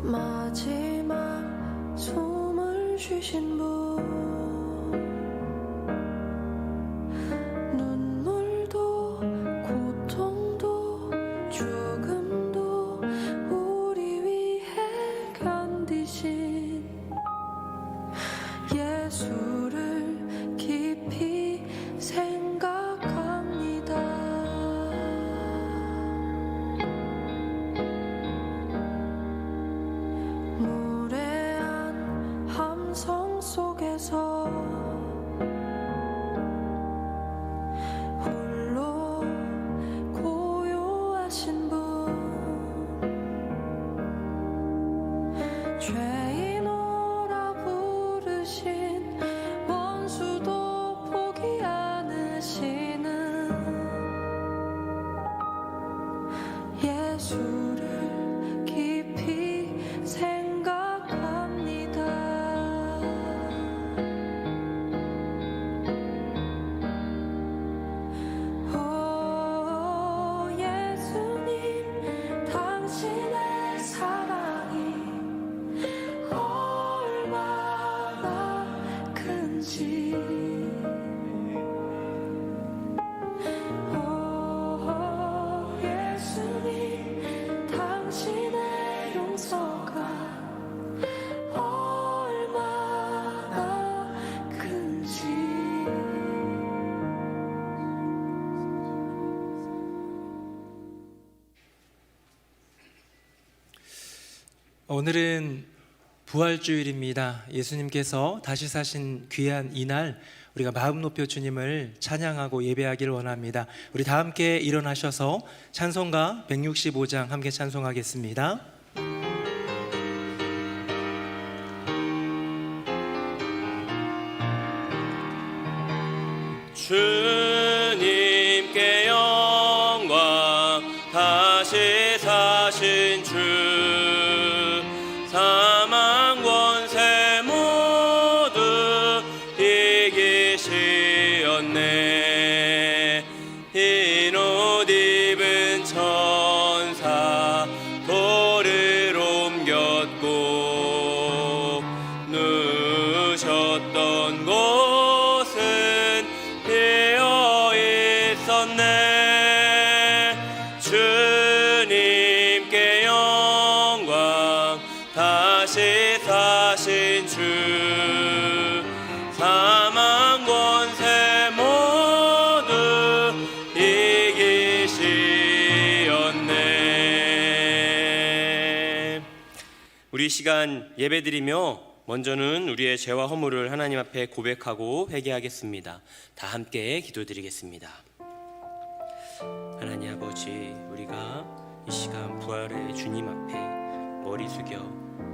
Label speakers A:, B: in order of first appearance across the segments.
A: 마지막 숨을 쉬신 분, 눈물도 고통도 죽음도 우리 위해 견디신 예수를 깊이 생각합니다. 무례한 함성 속에서 홀로 고요하신 분, 죄인오라 부르신 원수도 포기 않으시는 예수를 깊이 생각합니다. 오 예수님, 당신의 사랑이 얼마나 큰지, 오 예수님, 당신의 용서가 얼마나 큰지.
B: 오늘은 부활주일입니다. 예수님께서 다시 사신 귀한 이날, 우리가 마음 높여 주님을 찬양하고 예배하기를 원합니다. 우리 다 함께 일어나셔서 찬송가 165장 함께 찬송하겠습니다.
C: 주님께 영광, 다시 사신 주, 사망 권세 모두 이기시었네. 흰 옷 입은 천사 돌을 옮겼고, 누우셨던 곳은 비어 있었네. 주님께 영광, 다시 사신 주, 사망 권세 모두 이기시었네. 우리 시간 예배드리며 먼저는 우리의 죄와 허물을 하나님 앞에 고백하고 회개하겠습니다. 다 함께 기도드리겠습니다. 하나님 아버지, 우리가 이 시간 부활의 주님 앞에 머리 숙여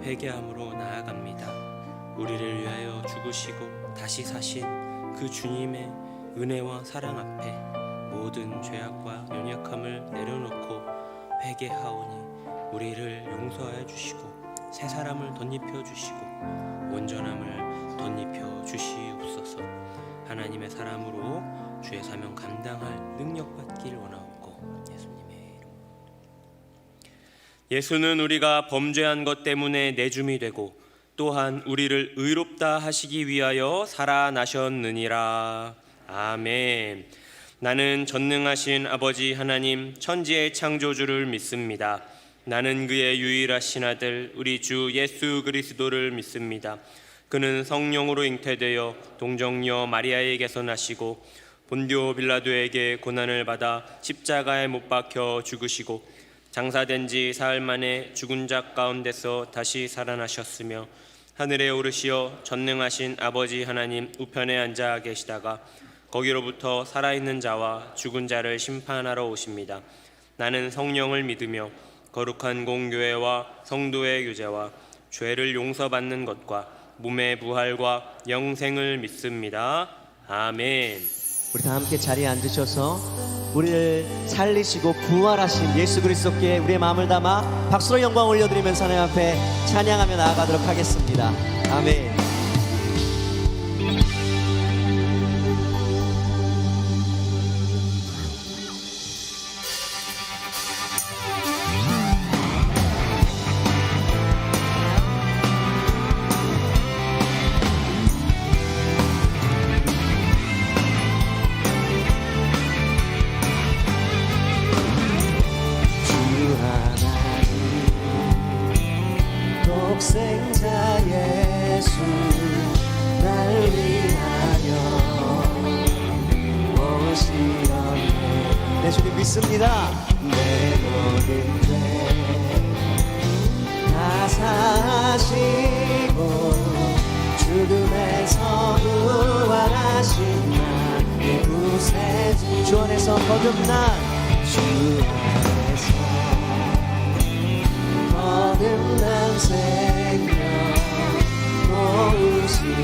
C: 회개함으로 나아갑니다. 우리를 위하여 죽으시고 다시 사신 그 주님의 은혜와 사랑 앞에 모든 죄악과 연약함을 내려놓고 회개하오니 우리를 용서하여 주시고 새 사람을 덧입혀 주시고 온전함을 덧입혀 주시옵소서. 하나님의 사람으로 주의 사명 감당할 능력 받길 원하옵고 예수님의 이름. 예수는 우리가 범죄한 것 때문에 내줌이 되고 또한 우리를 의롭다 하시기 위하여 살아나셨느니라. 아멘. 나는 전능하신 아버지 하나님 천지의 창조주를 믿습니다. 나는 그의 유일하신 아들 우리 주 예수 그리스도를 믿습니다. 그는 성령으로 잉태되어 동정녀 마리아에게서 나시고 본디오 빌라도에게 고난을 받아 십자가에 못 박혀 죽으시고 장사된 지 사흘 만에 죽은 자 가운데서 다시 살아나셨으며 하늘에 오르시어 전능하신 아버지 하나님 우편에 앉아 계시다가 거기로부터 살아있는 자와 죽은 자를 심판하러 오십니다. 나는 성령을 믿으며 거룩한 공교회와 성도의 교제와 죄를 용서받는 것과 몸의 부활과 영생을 믿습니다. 아멘.
D: 우리 다 함께 자리에 앉으셔서 우리를 살리시고 부활하신 예수 그리스도께 우리의 마음을 담아 박수로 영광 올려드리면서 하나님 앞에 찬양하며 나아가도록 하겠습니다. 아멘. 독생자 예수 날 위하여 오시었네. 내 주님 믿습니다. 내 모든 죄 다 사하시고 죽음에서 부활하신 나의 구세주 주 안에서 거듭난 주 안에서 거듭난 생명 모으시는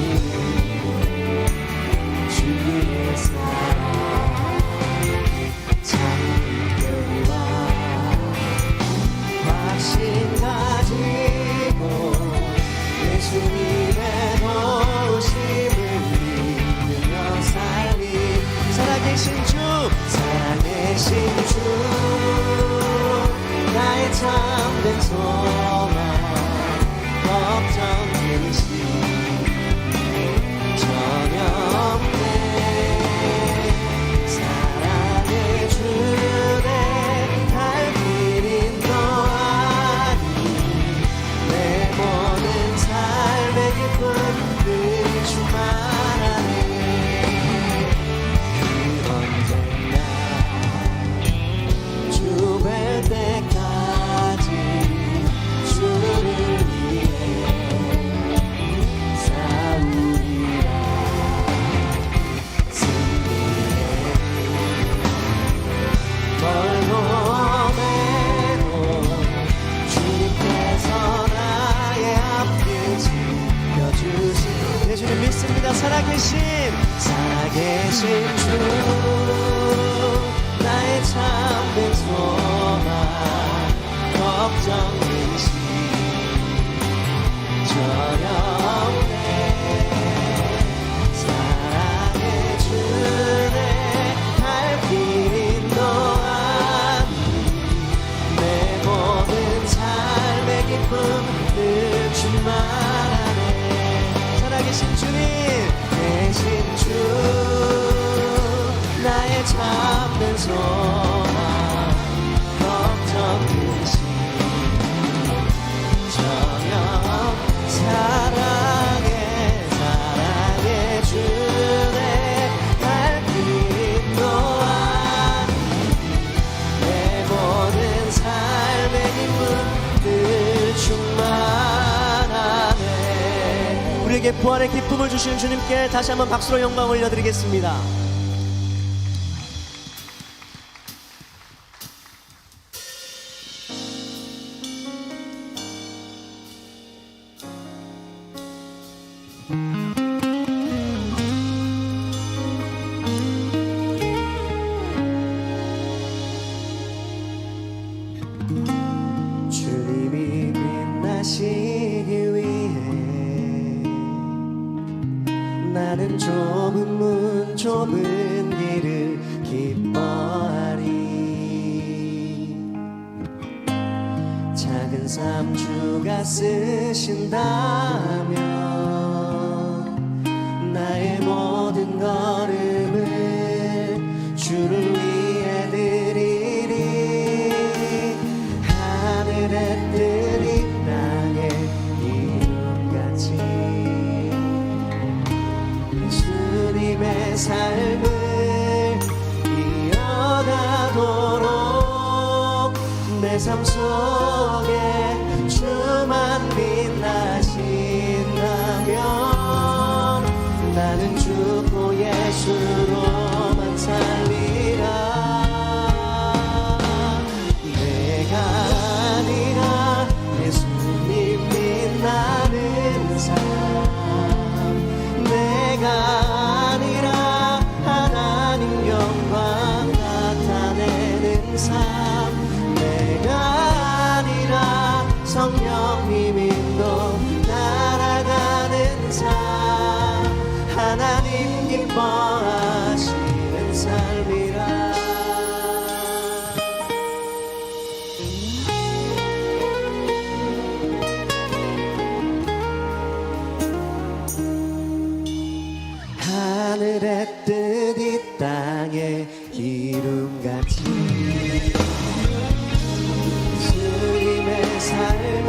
D: 주의 사랑 참음과 확신 가지고 예수님의 도우심을 믿으며 살리 살아계신 주 나의 참된 소망 걱정 근심 전혀 없네. 사랑의 주내 갈 길 인도하니 내 모든 삶의 기쁨들 충만하네. 그 언젠가 주 뵐 때까지 주를 위해 싸우리라. 승리의 걸고 매고 주님께서 나의 앞길 지켜주신 내 주님 믿습니다. 살아계신 주 나의 참된 소망 걱정 근심 전혀 없네. 사랑의 주내 갈 길 인도하니 내 모든 삶의 기쁨 늘 충만하네. 살아계신 주님 계신 주 나의 참된 소망 걱정 근심 전혀 사랑의 주내 갈 길 인도하니 내 모든 삶의 기쁨 늘 충만하네. 우리에게 부활의 기쁨을 주시는 주님께 다시 한번 박수로 영광 올려드리겠습니다. 주님이 빛나시기 위해 나는 좁은 문 좁은 길을 기뻐하리. 작은 삶 주가 쓰신다면 나의 모든 걸음을 주를 위해 드리리. 하늘의 뜻이 땅의 이름같이 예수님의 삶을 이어가도록 내 삶 속에 주만 빛나신다면 나는 죽고 예수로만 살리라. 내가 아니라 예수님 빛나는 삶, 내가 아니라 하나님 영광 나타내는 삶, 내가 아니라 성령님 인도 날아가는 삶, 하나님 기뻐하시는 삶이라. 하늘의 뜻이 땅의 이름같이 주님의 삶을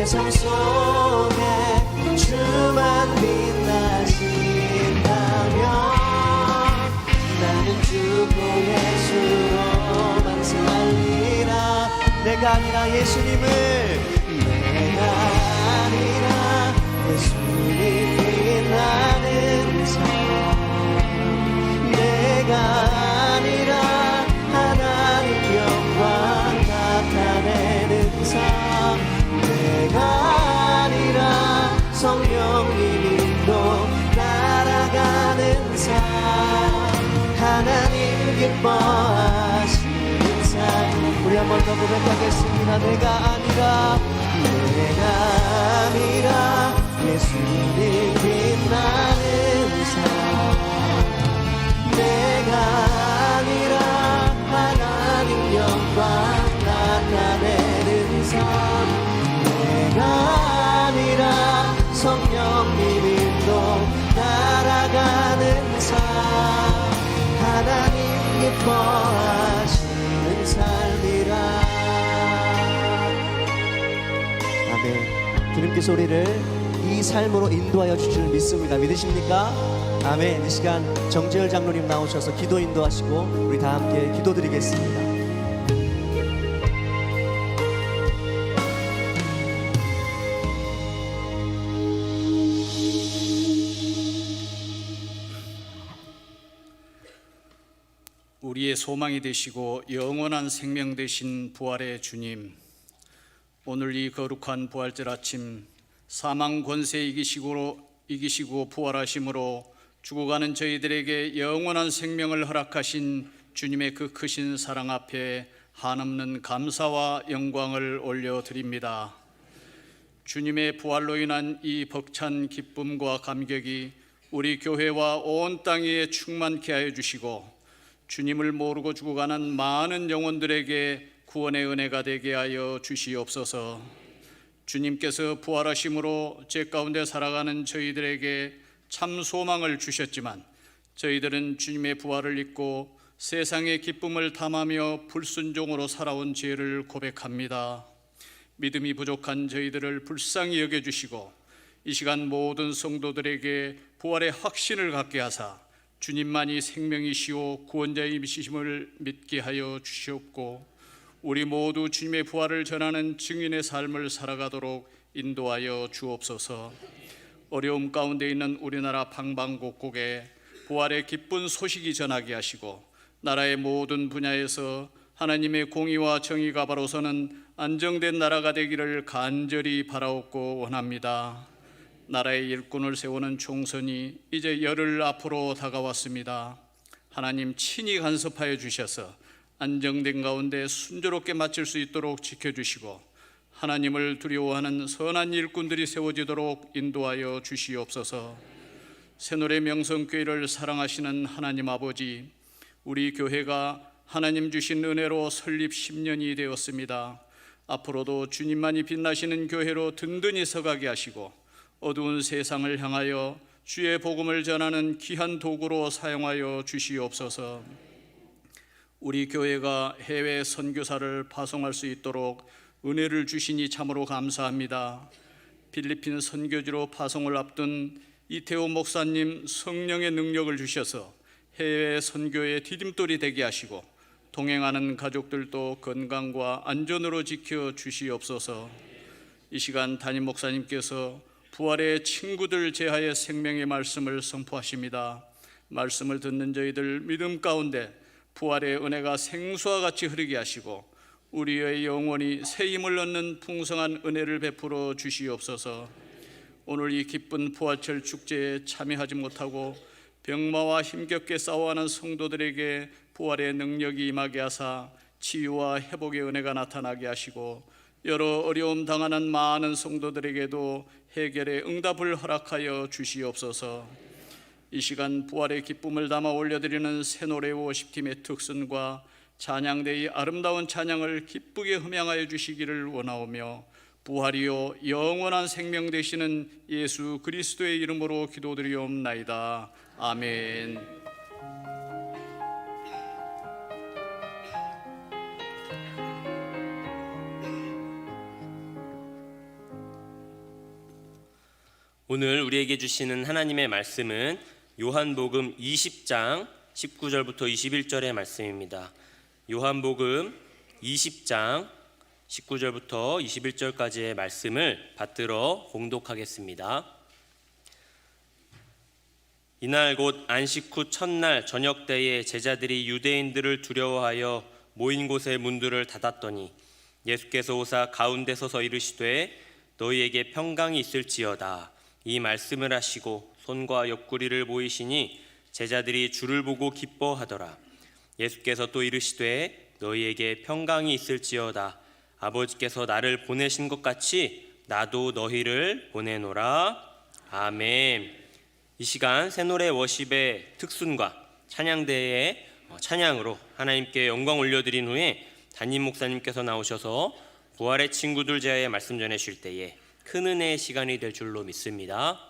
D: 삶 속에 주만 빛나신다면 나는 죽고 예수로만 살리라. 내가 아니라 예수님을, 내가 아니라 예수님 빛나는 삶, 내가 아니라 하나님 영광 나타내는 삶, 내가 아니라 성령님 인도 따라가는 삶, 하나님 기뻐하시는 삶. 우리 한 번 더 고백하겠습니다. 내가 아니라 예수님 빛나는 삶, 내가 아니라 하나님 영광 나타내는 삶, 내가 아니라 성령님 인도 따라가는 삶, 하나님 기뻐하시는 삶이라. 아멘. 주님께서 우리를 이 삶으로 인도하여 주실 줄 믿습니다. 믿으십니까? 아멘. 이 시간 정재열 장로님 나오셔서 기도 인도하시고 우리 다 함께 기도드리겠습니다.
E: 우리의 소망이 되시고 영원한 생명 되신 부활의 주님, 오늘 이 거룩한 부활절 아침 사망 권세 이기시고 부활하심으로 죽어가는 저희들에게 영원한 생명을 허락하신 주님의 그 크신 사랑 앞에 한없는 감사와 영광을 올려드립니다. 주님의 부활로 인한 이 벅찬 기쁨과 감격이 우리 교회와 온 땅 위에 충만케 하여 주시고 주님을 모르고 죽어가는 많은 영혼들에게 구원의 은혜가 되게 하여 주시옵소서. 주님께서 부활하심으로 죄 가운데 살아가는 저희들에게 참 소망을 주셨지만 저희들은 주님의 부활을 잊고 세상의 기쁨을 탐하며 불순종으로 살아온 죄를 고백합니다. 믿음이 부족한 저희들을 불쌍히 여겨주시고 이 시간 모든 성도들에게 부활의 확신을 갖게 하사 주님만이 생명이시오 구원자이심을 믿게 하여 주시옵고 우리 모두 주님의 부활을 전하는 증인의 삶을 살아가도록 인도하여 주옵소서. 어려움 가운데 있는 우리나라 방방곡곡에 부활의 기쁜 소식이 전하게 하시고 나라의 모든 분야에서 하나님의 공의와 정의가 바로 서는 안정된 나라가 되기를 간절히 바라옵고 원합니다. 나라의 일꾼을 세우는 총선이 이제 열흘 앞으로 다가왔습니다. 하나님 친히 간섭하여 주셔서 안정된 가운데 순조롭게 마칠 수 있도록 지켜주시고 하나님을 두려워하는 선한 일꾼들이 세워지도록 인도하여 주시옵소서. 새노래 명성교회를 사랑하시는 하나님 아버지, 우리 교회가 하나님 주신 은혜로 설립 10년이 되었습니다. 앞으로도 주님만이 빛나시는 교회로 든든히 서가게 하시고 어두운 세상을 향하여 주의 복음을 전하는 귀한 도구로 사용하여 주시옵소서. 우리 교회가 해외 선교사를 파송할 수 있도록 은혜를 주시니 참으로 감사합니다. 필리핀 선교지로 파송을 앞둔 이태호 목사님 성령의 능력을 주셔서 해외 선교의 디딤돌이 되게 하시고 동행하는 가족들도 건강과 안전으로 지켜 주시옵소서. 이 시간 담임 목사님께서 부활의 친구들 제하의 생명의 말씀을 선포하십니다. 말씀을 듣는 저희들 믿음 가운데 부활의 은혜가 생수와 같이 흐르게 하시고 우리의 영혼이 새 힘을 얻는 풍성한 은혜를 베풀어 주시옵소서. 오늘 이 기쁜 부활절 축제에 참여하지 못하고 병마와 힘겹게 싸워하는 성도들에게 부활의 능력이 임하게 하사 치유와 회복의 은혜가 나타나게 하시고 여러 어려움 당하는 많은 성도들에게도 해결의 응답을 허락하여 주시옵소서. 이 시간 부활의 기쁨을 담아 올려드리는 새노래 워십팀의 특선과 찬양대의 아름다운 찬양을 기쁘게 흠양하여 주시기를 원하오며 부활이요 영원한 생명 되시는 예수 그리스도의 이름으로 기도드리옵나이다. 아멘.
C: 오늘 우리에게 주시는 하나님의 말씀은 요한복음 20장 19절부터 21절의 말씀입니다. 요한복음 20장 19절부터 21절까지의 말씀을 받들어 봉독하겠습니다. 이날 곧 안식 후 첫날 저녁 때에 제자들이 유대인들을 두려워하여 모인 곳의 문들을 닫았더니 예수께서 오사 가운데 서서 이르시되 너희에게 평강이 있을지어다. 이 말씀을 하시고 손과 옆구리를 보이시니 제자들이 주를 보고 기뻐하더라. 예수께서 또 이르시되 너희에게 평강이 있을지어다. 아버지께서 나를 보내신 것 같이 나도 너희를 보내노라. 아멘. 이 시간 새노래 워십의 특순과 찬양대의 찬양으로 하나님께 영광 올려드린 후에 담임 목사님께서 나오셔서 부활의 친구들 제야의 말씀 전해주실 때에 큰 은혜의 시간이 될 줄로 믿습니다.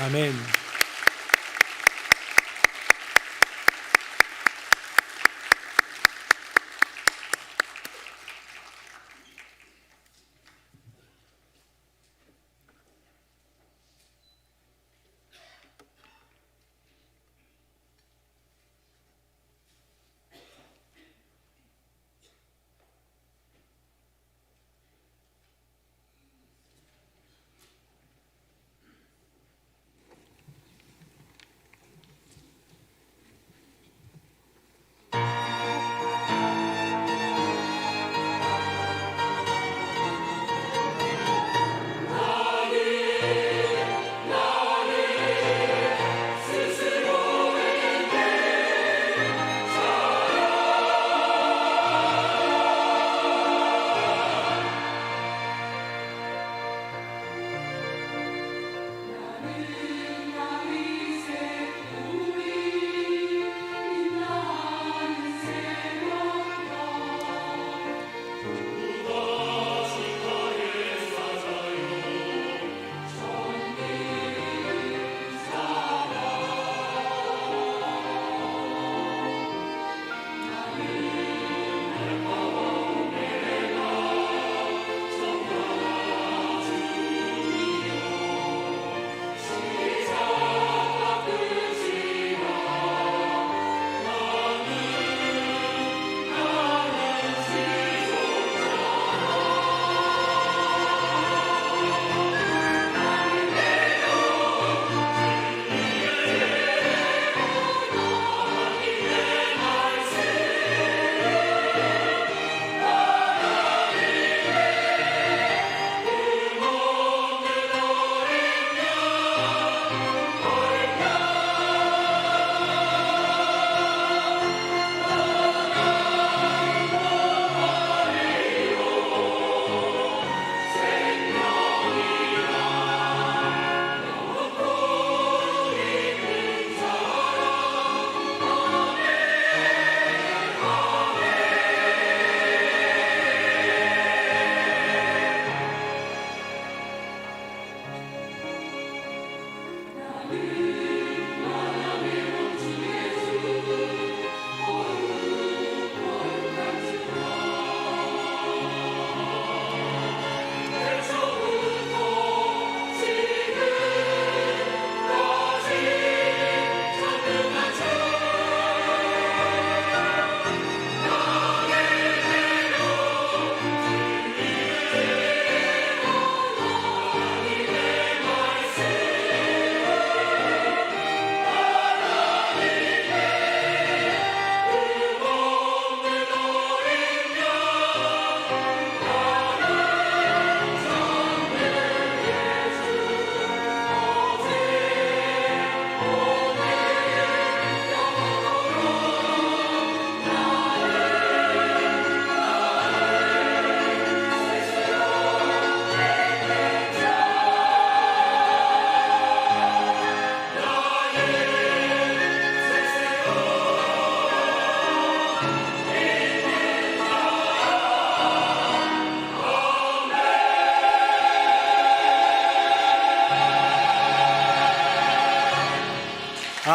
B: 아멘.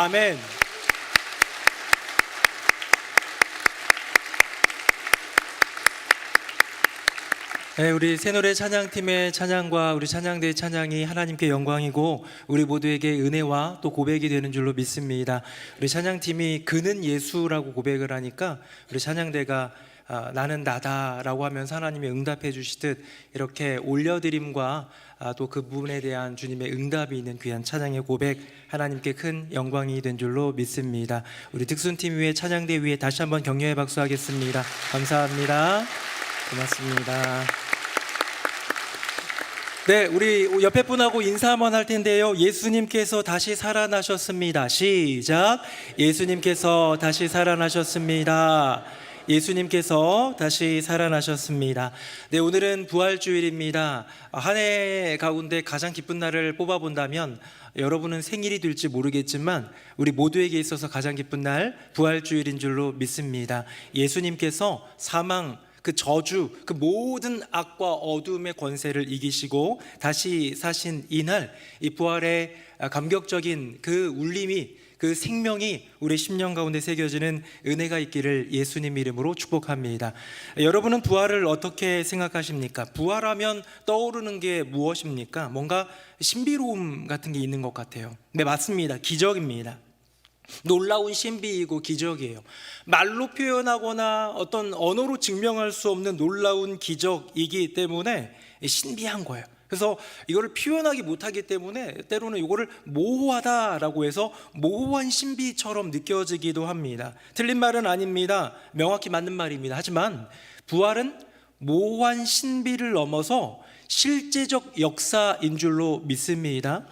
B: 아멘. 네, 우리 새노래 찬양팀의 찬양과 우리 찬양대의 찬양이 하나님께 영광이고 우리 모두에게 은혜와 또 고백이 되는 줄로 믿습니다. 우리 찬양팀이 그는 예수라고 고백을 하니까 우리 찬양대가 나는 나다라고 하면서 하나님이 응답해 주시듯 이렇게 올려드림과 또 그 부분에 대한 주님의 응답이 있는 귀한 찬양의 고백, 하나님께 큰 영광이 된 줄로 믿습니다. 우리 득순팀 위에 찬양대 위에 다시 한번 격려의 박수 하겠습니다. 감사합니다. 고맙습니다. 네, 우리 옆에 분하고 인사 한번 할 텐데요. 예수님께서 다시 살아나셨습니다. 시작. 예수님께서 다시 살아나셨습니다. 예수님께서 다시 살아나셨습니다. 네, 오늘은 부활주일입니다. 한 해 가운데 가장 기쁜 날을 뽑아본다면 여러분은 생일이 될지 모르겠지만 우리 모두에게 있어서 가장 기쁜 날 부활주일인 줄로 믿습니다. 예수님께서 사망, 그 저주, 그 모든 악과 어둠의 권세를 이기시고 다시 사신 이날, 이 부활의 감격적인 그 울림이, 그 생명이 우리 심령 가운데 새겨지는 은혜가 있기를 예수님 이름으로 축복합니다. 여러분은 부활을 어떻게 생각하십니까? 부활하면 떠오르는 게 무엇입니까? 뭔가 신비로움 같은 게 있는 것 같아요. 네, 맞습니다. 기적입니다. 놀라운 신비이고 기적이에요. 말로 표현하거나 어떤 언어로 증명할 수 없는 놀라운 기적이기 때문에 신비한 거예요. 그래서 이거를 표현하기 못하기 때문에 때로는 이거를 모호하다라고 해서 모호한 신비처럼 느껴지기도 합니다. 틀린 말은 아닙니다. 명확히 맞는 말입니다. 하지만 부활은 모호한 신비를 넘어서 실제적 역사인 줄로 믿습니다.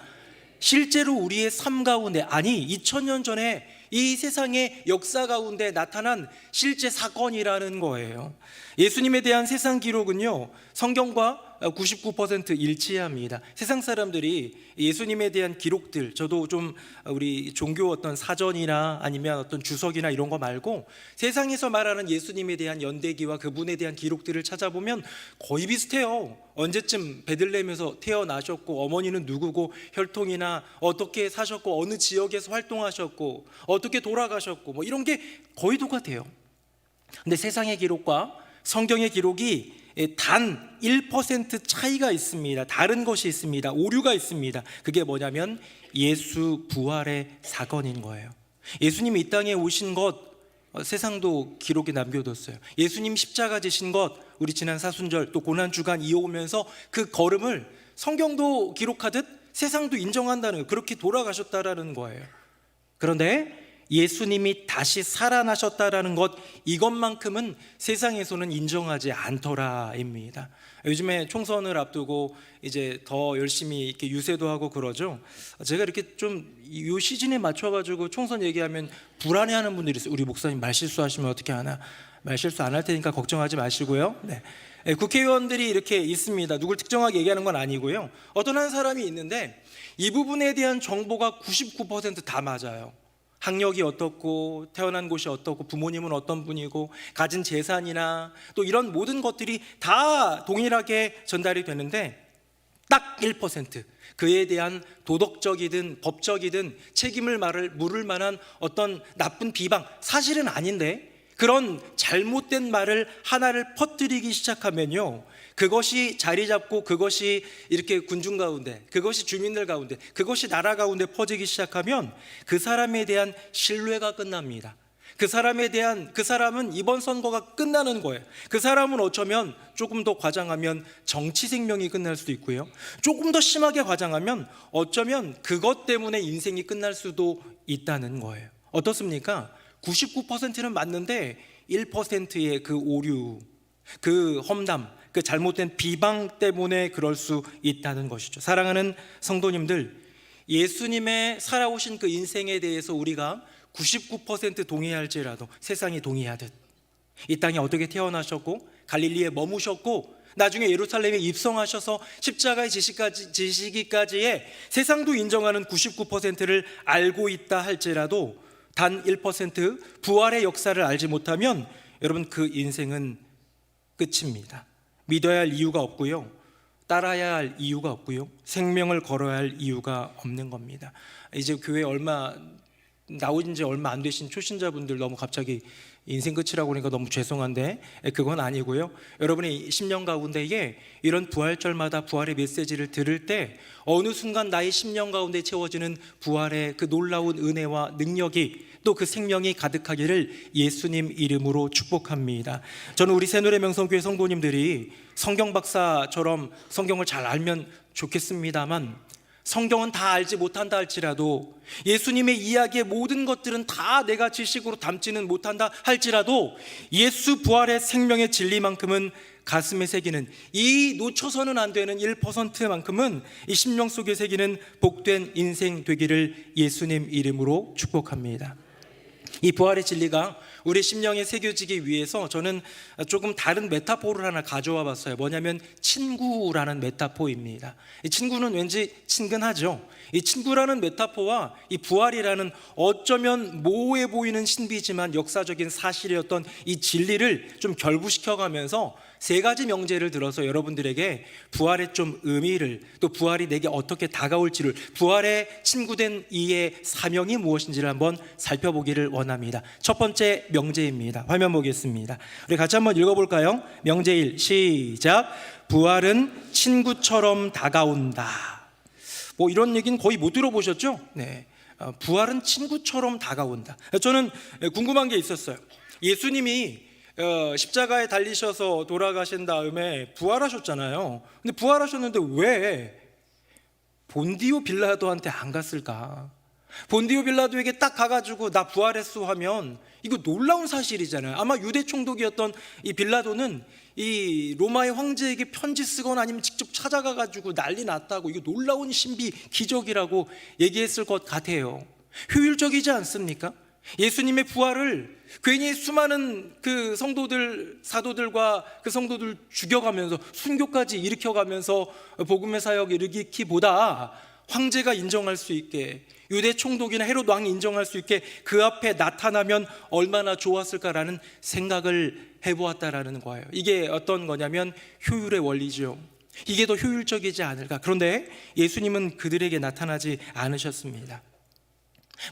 B: 실제로 우리의 삶 가운데, 아니 2000년 전에 이 세상의 역사 가운데 나타난 실제 사건이라는 거예요. 예수님에 대한 세상 기록은요, 성경과 99% 일치합니다. 세상 사람들이 예수님에 대한 기록들, 저도 좀 우리 종교 어떤 사전이나 아니면 어떤 주석이나 이런 거 말고 세상에서 말하는 예수님에 대한 연대기와 그분에 대한 기록들을 찾아보면 거의 비슷해요. 언제쯤 베들레헴에서 태어나셨고, 어머니는 누구고, 혈통이나 어떻게 사셨고, 어느 지역에서 활동하셨고, 어떻게 돌아가셨고, 뭐 이런 게 거의 똑같아요. 근데 세상의 기록과 성경의 기록이 단 1% 차이가 있습니다. 다른 것이 있습니다. 오류가 있습니다. 그게 뭐냐면 예수 부활의 사건인 거예요. 예수님이 이 땅에 오신 것 세상도 기록에 남겨뒀어요. 예수님 십자가 지신 것, 우리 지난 사순절 또 고난주간 이어오면서 그 걸음을 성경도 기록하듯 세상도 인정한다는 거예요. 그렇게 돌아가셨다라는 거예요. 그런데 예수님이 다시 살아나셨다라는 것, 이것만큼은 세상에서는 인정하지 않더라입니다. 요즘에 총선을 앞두고 이제 더 열심히 이렇게 유세도 하고 그러죠. 제가 이렇게 좀 이 시즌에 맞춰가지고 총선 얘기하면 불안해하는 분들이 있어요. 우리 목사님 말실수하시면 어떻게 하나? 말실수 안 할 테니까 걱정하지 마시고요. 네. 국회의원들이 이렇게 있습니다. 누굴 특정하게 얘기하는 건 아니고요. 어떤 한 사람이 있는데 이 부분에 대한 정보가 99% 다 맞아요. 학력이 어떻고, 태어난 곳이 어떻고, 부모님은 어떤 분이고, 가진 재산이나 또 이런 모든 것들이 다 동일하게 전달이 되는데 딱 1%, 그에 대한 도덕적이든 법적이든 책임을 물을 만한 어떤 나쁜 비방, 사실은 아닌데 그런 잘못된 말을 하나를 퍼뜨리기 시작하면요, 그것이 자리 잡고 그것이 이렇게 군중 가운데, 그것이 주민들 가운데, 그것이 나라 가운데 퍼지기 시작하면 그 사람에 대한 신뢰가 끝납니다. 그 사람은 이번 선거가 끝나는 거예요. 그 사람은 어쩌면 조금 더 과장하면 정치 생명이 끝날 수도 있고요, 조금 더 심하게 과장하면 어쩌면 그것 때문에 인생이 끝날 수도 있다는 거예요. 어떻습니까? 99%는 맞는데 1%의 그 오류, 그 험담, 그 잘못된 비방 때문에 그럴 수 있다는 것이죠. 사랑하는 성도님들, 예수님의 살아오신 그 인생에 대해서 우리가 99% 동의할지라도 세상이 동의하듯 이 땅에 어떻게 태어나셨고, 갈릴리에 머무셨고, 나중에 예루살렘에 입성하셔서 십자가에 지시기까지의 세상도 인정하는 99%를 알고 있다 할지라도 단 1% 부활의 역사를 알지 못하면 여러분 그 인생은 끝입니다. 믿어야 할 이유가 없고요, 따라야 할 이유가 없고요, 생명을 걸어야 할 이유가 없는 겁니다. 이제 교회 나오신 지 얼마 안 되신 초신자분들 너무 갑자기 인생 끝이라고 그러니까 너무 죄송한데 그건 아니고요, 여러분의 10년 가운데에 이런 부활절마다 부활의 메시지를 들을 때 어느 순간 나의 10년 가운데 채워지는 부활의 그 놀라운 은혜와 능력이, 또 그 생명이 가득하기를 예수님 이름으로 축복합니다. 저는 우리 새누리 명성교회 성도님들이 성경 박사처럼 성경을 잘 알면 좋겠습니다만, 성경은 다 알지 못한다 할지라도, 예수님의 이야기의 모든 것들은 다 내가 지식으로 담지는 못한다 할지라도, 예수 부활의 생명의 진리만큼은 가슴에 새기는, 이 놓쳐서는 안 되는 1%만큼은 이 심령 속에 새기는 복된 인생 되기를 예수님 이름으로 축복합니다. 이 부활의 진리가 우리 심령에 새겨지기 위해서 저는 조금 다른 메타포를 하나 가져와 봤어요. 뭐냐면 친구라는 메타포입니다. 이 친구는 왠지 친근하죠. 이 친구라는 메타포와 이 부활이라는 어쩌면 모호해 보이는 신비지만 역사적인 사실이었던 이 진리를 좀 결부시켜 가면서 세 가지 명제를 들어서 여러분들에게 부활의 좀 의미를, 또 부활이 내게 어떻게 다가올지를, 부활의 친구된 이의 사명이 무엇인지를 한번 살펴보기를 원합니다. 첫 번째 명제입니다. 화면 보겠습니다. 우리 같이 한번 읽어볼까요? 명제 1 시작. 부활은 친구처럼 다가온다. 뭐 이런 얘기는 거의 못 들어보셨죠? 네. 부활은 친구처럼 다가온다. 저는 궁금한 게 있었어요. 예수님이 십자가에 달리셔서 돌아가신 다음에 부활하셨잖아요. 근데 부활하셨는데 왜 본디오 빌라도한테 안 갔을까? 본디오 빌라도에게 딱 가가지고 나 부활했어 하면 이거 놀라운 사실이잖아요. 아마 유대 총독이었던 이 빌라도는 이 로마의 황제에게 편지 쓰거나 아니면 직접 찾아가가지고 난리 났다고, 이거 놀라운 신비 기적이라고 얘기했을 것 같아요. 효율적이지 않습니까? 예수님의 부활을 괜히 수많은 그 성도들, 사도들과 그 성도들 죽여가면서 순교까지 일으켜가면서 복음의 사역을 일으키기보다 황제가 인정할 수 있게, 유대 총독이나 헤롯 왕이 인정할 수 있게 그 앞에 나타나면 얼마나 좋았을까라는 생각을 해보았다라는 거예요. 이게 어떤 거냐면 효율의 원리죠. 이게 더 효율적이지 않을까. 그런데 예수님은 그들에게 나타나지 않으셨습니다.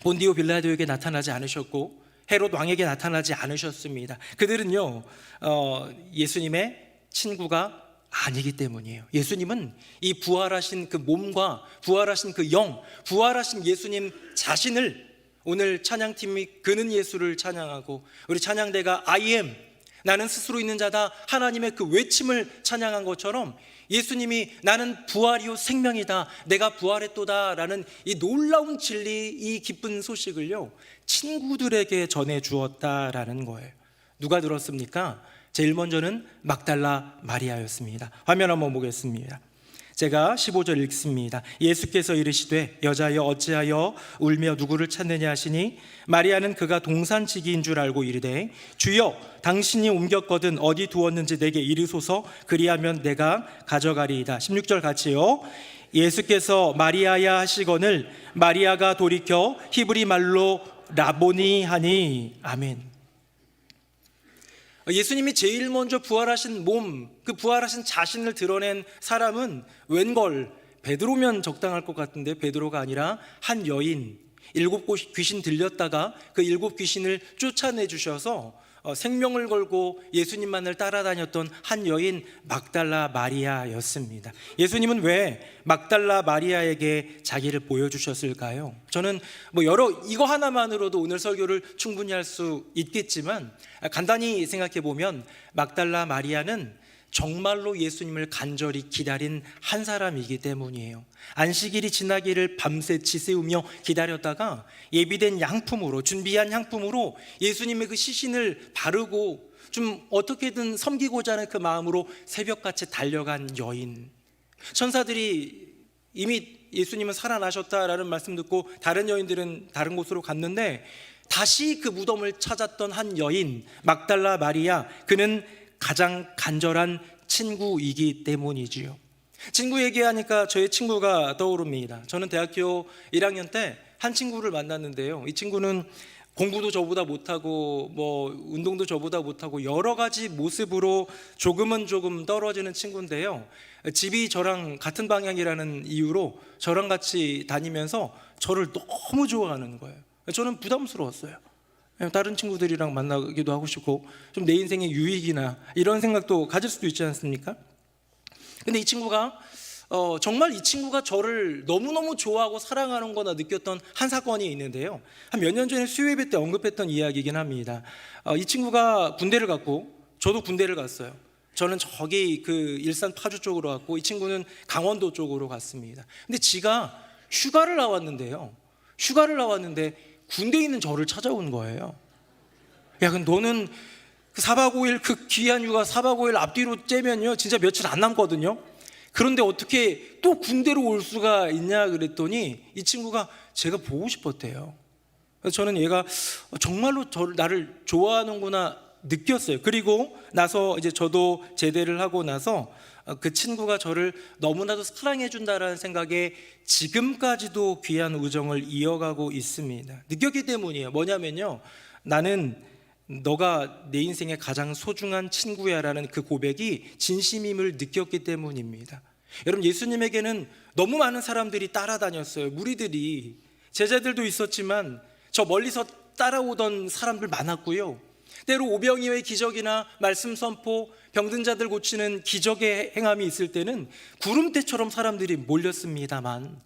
B: 본디오 빌라도에게 나타나지 않으셨고 헤롯 왕에게 나타나지 않으셨습니다. 그들은요 예수님의 친구가 아니기 때문이에요. 예수님은 이 부활하신 그 몸과 부활하신 그 영, 부활하신 예수님 자신을, 오늘 찬양팀이 그는 예수를 찬양하고 우리 찬양대가 I am, 나는 스스로 있는 자다, 하나님의 그 외침을 찬양한 것처럼 예수님이 나는 부활이요 생명이다, 내가 부활했도다 라는 이 놀라운 진리, 이 기쁜 소식을요 친구들에게 전해 주었다라는 거예요. 누가 들었습니까? 제일 먼저는 막달라 마리아였습니다. 화면 한번 보겠습니다. 제가 15절 읽습니다. 예수께서 이르시되 여자여 어찌하여 울며 누구를 찾느냐 하시니 마리아는 그가 동산지기인 줄 알고 이르되 주여 당신이 옮겼거든 어디 두었는지 내게 이르소서, 그리하면 내가 가져가리이다. 16절 같이요. 예수께서 마리아야 하시거늘 마리아가 돌이켜 히브리 말로 라보니 하니. 아멘. 예수님이 제일 먼저 부활하신 몸, 그 부활하신 자신을 드러낸 사람은 웬걸 베드로면 적당할 것 같은데 베드로가 아니라 한 여인, 7 귀신 들렸다가 그 7 귀신을 쫓아내 주셔서 생명을 걸고 예수님만을 따라다녔던 한 여인 막달라 마리아였습니다. 예수님은 왜 막달라 마리아에게 자기를 보여주셨을까요? 저는 이거 하나만으로도 오늘 설교를 충분히 할 수 있겠지만 간단히 생각해 보면 막달라 마리아는 정말로 예수님을 간절히 기다린 한 사람이기 때문이에요. 안식일이 지나기를 밤새 지새우며 기다렸다가 예비된 양품으로, 준비한 양품으로 예수님의 그 시신을 바르고 좀 어떻게든 섬기고자 하는 그 마음으로 새벽같이 달려간 여인. 천사들이 이미 예수님은 살아나셨다라는 말씀 듣고 다른 여인들은 다른 곳으로 갔는데 다시 그 무덤을 찾았던 한 여인 막달라 마리아, 그는 가장 간절한 친구이기 때문이지요. 친구 얘기하니까 저의 친구가 떠오릅니다. 저는 대학교 1학년 때 한 친구를 만났는데요. 이 친구는 공부도 저보다 못하고 운동도 저보다 못하고 여러 가지 모습으로 조금 떨어지는 친구인데요. 집이 저랑 같은 방향이라는 이유로 저랑 같이 다니면서 저를 너무 좋아하는 거예요. 저는 부담스러웠어요. 다른 친구들이랑 만나기도 하고 싶고 좀 내 인생의 유익이나 이런 생각도 가질 수도 있지 않습니까? 근데 이 친구가 정말 이 친구가 저를 너무너무 좋아하고 사랑하는 거나 느꼈던 한 사건이 있는데요. 한 몇 년 전에 수요예배 때 언급했던 이야기이긴 합니다. 이 친구가 군대를 갔고 저도 군대를 갔어요. 저는 저기 그 일산 파주 쪽으로 갔고 이 친구는 강원도 쪽으로 갔습니다. 근데 지가 휴가를 나왔는데 군대에 있는 저를 찾아온 거예요. 야, 근데 너는 그 4박 5일 그 귀한 휴가 4박 5일 앞뒤로 째면요 진짜 며칠 안 남거든요. 그런데 어떻게 또 군대로 올 수가 있냐 그랬더니 이 친구가 제가 보고 싶었대요. 그래서 저는 얘가 정말로 나를 좋아하는구나 느꼈어요. 그리고 나서 이제 저도 제대를 하고 나서 그 친구가 저를 너무나도 사랑해 준다라는 생각에 지금까지도 귀한 우정을 이어가고 있습니다. 느꼈기 때문이에요. 뭐냐면요, 나는 너가 내 인생의 가장 소중한 친구야라는 그 고백이 진심임을 느꼈기 때문입니다. 여러분, 예수님에게는 너무 많은 사람들이 따라다녔어요. 무리들이, 제자들도 있었지만 저 멀리서 따라오던 사람들 많았고요. 때로 오병이어의 기적이나 말씀 선포, 병든 자들 고치는 기적의 행함이 있을 때는 구름대처럼 사람들이 몰렸습니다만,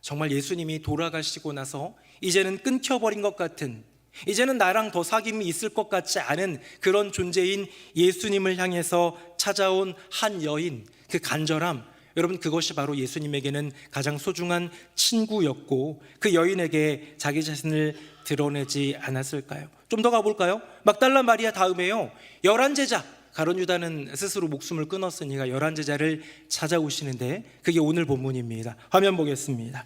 B: 정말 예수님이 돌아가시고 나서 이제는 끊겨버린 것 같은, 이제는 나랑 더 사귐이 있을 것 같지 않은 그런 존재인 예수님을 향해서 찾아온 한 여인, 그 간절함, 여러분, 그것이 바로 예수님에게는 가장 소중한 친구였고, 그 여인에게 자기 자신을 드러내지 않았을까요? 좀 더 가볼까요? 막달라 마리아 다음에요, 11제자, 가룟 유다는 스스로 목숨을 끊었으니까 11제자를 찾아오시는데, 그게 오늘 본문입니다. 화면 보겠습니다.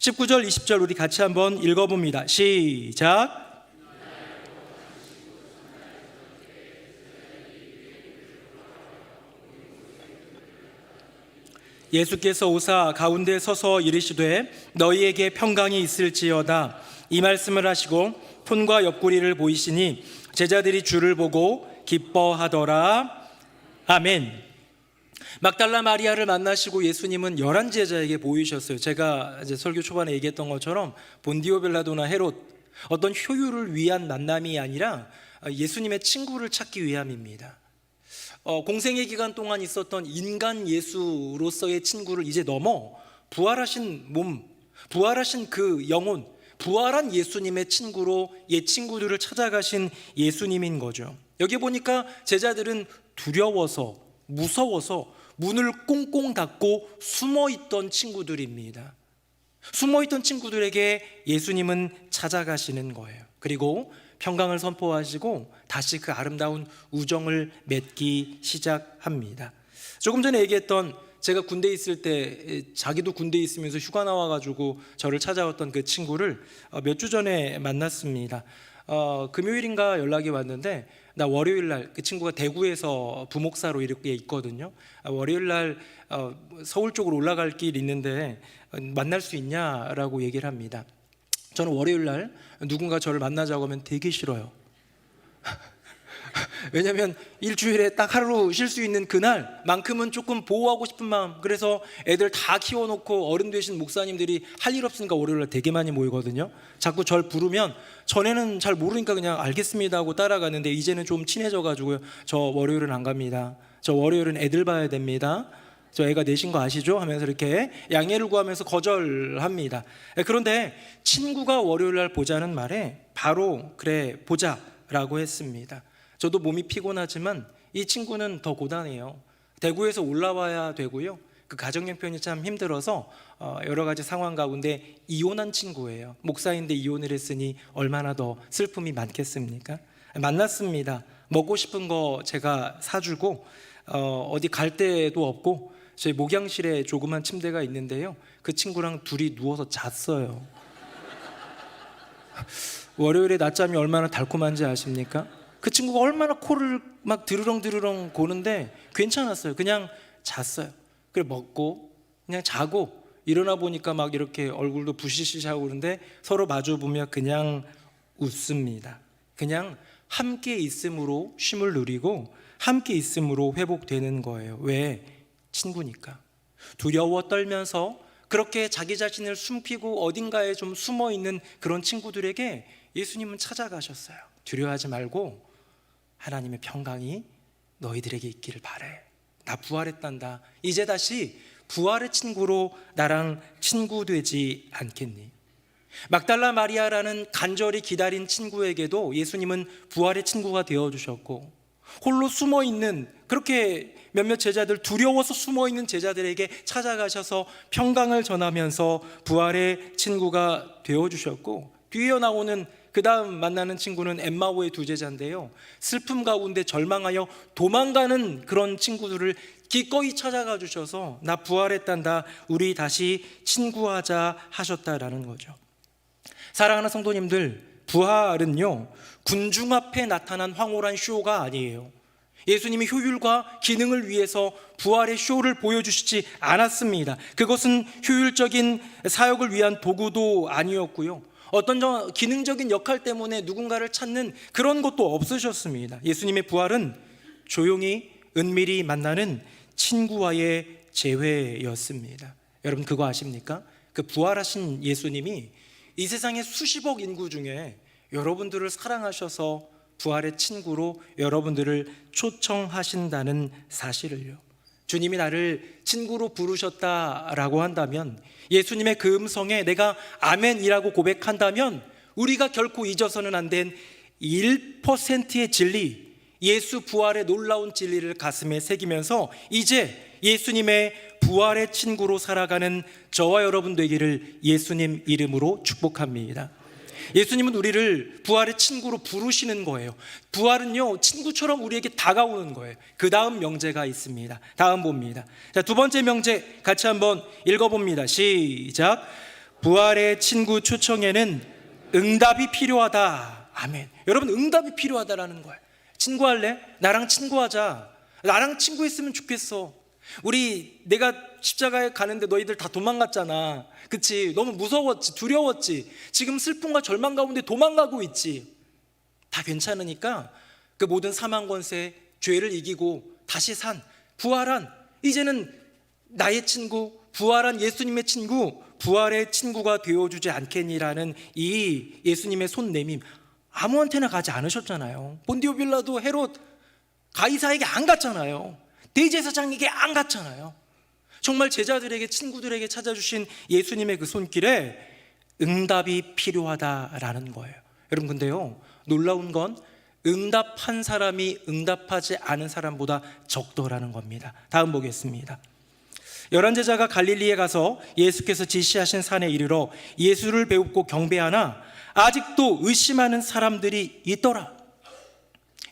B: 19절 20절 우리 같이 한번 읽어봅니다. 시작. 예수께서 오사 가운데 서서 이르시되 너희에게 평강이 있을지어다. 이 말씀을 하시고 손과 옆구리를 보이시니 제자들이 주를 보고 기뻐하더라. 아멘. 막달라 마리아를 만나시고 예수님은 11제자에게 보이셨어요. 제가 이제 설교 초반에 얘기했던 것처럼 본디오 벨라도나 헤롯, 어떤 효율을 위한 만남이 아니라 예수님의 친구를 찾기 위함입니다. 공생의 기간 동안 있었던 인간 예수로서의 친구를 이제 넘어 부활하신 몸, 부활하신 그 영혼, 부활한 예수님의 친구로 옛 친구들을 찾아가신 예수님인 거죠. 여기 보니까 제자들은 두려워서, 무서워서 문을 꽁꽁 닫고 숨어있던 친구들입니다. 숨어있던 친구들에게 예수님은 찾아가시는 거예요. 그리고 평강을 선포하시고 다시 그 아름다운 우정을 맺기 시작합니다. 조금 전에 얘기했던, 제가 군대에 있을 때 자기도 군대에 있으면서 휴가 나와가지고 저를 찾아왔던 그 친구를 몇 주 전에 만났습니다. 금요일인가 연락이 왔는데, 나 월요일날, 그 친구가 대구에서 부목사로 이렇게 있거든요. 월요일날 서울 쪽으로 올라갈 길 있는데 만날 수 있냐라고 얘기를 합니다. 저는 월요일날 누군가 저를 만나자고 하면 되게 싫어요. 왜냐하면 일주일에 딱 하루 쉴 수 있는 그날만큼은 조금 보호하고 싶은 마음, 그래서 애들 다 키워놓고 어른 되신 목사님들이 할 일 없으니까 월요일날 되게 많이 모이거든요. 자꾸 절 부르면 전에는 잘 모르니까 그냥 알겠습니다 하고 따라가는데, 이제는 좀 친해져가지고요, 저 월요일은 안 갑니다, 저 월요일은 애들 봐야 됩니다, 저 애가 내신 거 아시죠? 하면서 이렇게 양해를 구하면서 거절합니다. 그런데 친구가 월요일날 보자는 말에 바로 그래 보자 라고 했습니다. 저도 몸이 피곤하지만 이 친구는 더 고단해요. 대구에서 올라와야 되고요, 그 가정 형편이 참 힘들어서 여러 가지 상황 가운데 이혼한 친구예요. 목사인데 이혼을 했으니 얼마나 더 슬픔이 많겠습니까? 만났습니다. 먹고 싶은 거 제가 사주고, 어디 갈 데도 없고 저희 목양실에 조그만 침대가 있는데요, 그 친구랑 둘이 누워서 잤어요. 월요일에 낮잠이 얼마나 달콤한지 아십니까? 그 친구가 얼마나 코를 막 드르렁드르렁 고는데 괜찮았어요. 그냥 잤어요. 그래 먹고 그냥 자고 일어나 보니까 막 이렇게 얼굴도 부시시하고 그러는데 서로 마주 보면 그냥 웃습니다. 그냥 함께 있음으로 쉼을 누리고 함께 있음으로 회복되는 거예요. 왜? 친구니까. 두려워 떨면서 그렇게 자기 자신을 숨기고 어딘가에 좀 숨어 있는 그런 친구들에게 예수님은 찾아가셨어요. 두려워하지 말고 하나님의 평강이 너희들에게 있기를 바래. 나 부활했단다. 이제 다시 부활의 친구로 나랑 친구 되지 않겠니? 막달라 마리아라는 간절히 기다린 친구에게도 예수님은 부활의 친구가 되어주셨고, 홀로 숨어있는, 그렇게 몇몇 제자들, 두려워서 숨어있는 제자들에게 찾아가셔서 평강을 전하면서 부활의 친구가 되어주셨고, 뒤에 나오는 그 다음 만나는 친구는 엠마오의 두 제자인데요, 슬픔 가운데 절망하여 도망가는 그런 친구들을 기꺼이 찾아가 주셔서 나 부활했단다, 우리 다시 친구하자 하셨다라는 거죠. 사랑하는 성도님들, 부활은요 군중 앞에 나타난 황홀한 쇼가 아니에요. 예수님이 효율과 기능을 위해서 부활의 쇼를 보여주시지 않았습니다. 그것은 효율적인 사역을 위한 도구도 아니었고요, 어떤 기능적인 역할 때문에 누군가를 찾는 그런 것도 없으셨습니다. 예수님의 부활은 조용히 은밀히 만나는 친구와의 재회였습니다. 여러분 그거 아십니까? 그 부활하신 예수님이 이 세상의 수십억 인구 중에 여러분들을 사랑하셔서 부활의 친구로 여러분들을 초청하신다는 사실을요. 주님이 나를 친구로 부르셨다라고 한다면, 예수님의 그 음성에 내가 아멘이라고 고백한다면, 우리가 결코 잊어서는 안 된 1%의 진리, 예수 부활의 놀라운 진리를 가슴에 새기면서 이제 예수님의 부활의 친구로 살아가는 저와 여러분 되기를 예수님 이름으로 축복합니다. 예수님은 우리를 부활의 친구로 부르시는 거예요. 부활은요, 친구처럼 우리에게 다가오는 거예요. 그 다음 명제가 있습니다. 다음 봅니다. 자, 두 번째 명제 같이 한번 읽어봅니다. 시작. 부활의 친구 초청에는 응답이 필요하다. 아멘. 여러분, 응답이 필요하다라는 거예요. 친구할래? 나랑 친구하자. 나랑 친구했으면 좋겠어. 내가 십자가에 가는데 너희들 다 도망갔잖아. 그치? 너무 무서웠지, 두려웠지. 지금 슬픔과 절망 가운데 도망가고 있지. 다 괜찮으니까 그 모든 사망 권세, 죄를 이기고 다시 산, 부활한, 이제는 나의 친구, 부활한 예수님의 친구, 부활의 친구가 되어주지 않겠니라는 이 예수님의 손 내밈, 아무한테나 가지 않으셨잖아요. 본디오 빌라도 헤롯 가이사에게 안 갔잖아요. 대제사장에게 안 갔잖아요. 정말 제자들에게, 친구들에게 찾아주신 예수님의 그 손길에 응답이 필요하다라는 거예요. 여러분, 근데요, 놀라운 건 응답한 사람이 응답하지 않은 사람보다 적더라는 겁니다. 다음 보겠습니다. 11제자가 갈릴리에 가서 예수께서 지시하신 산에 이르러 예수를 배웁고 경배하나 아직도 의심하는 사람들이 있더라.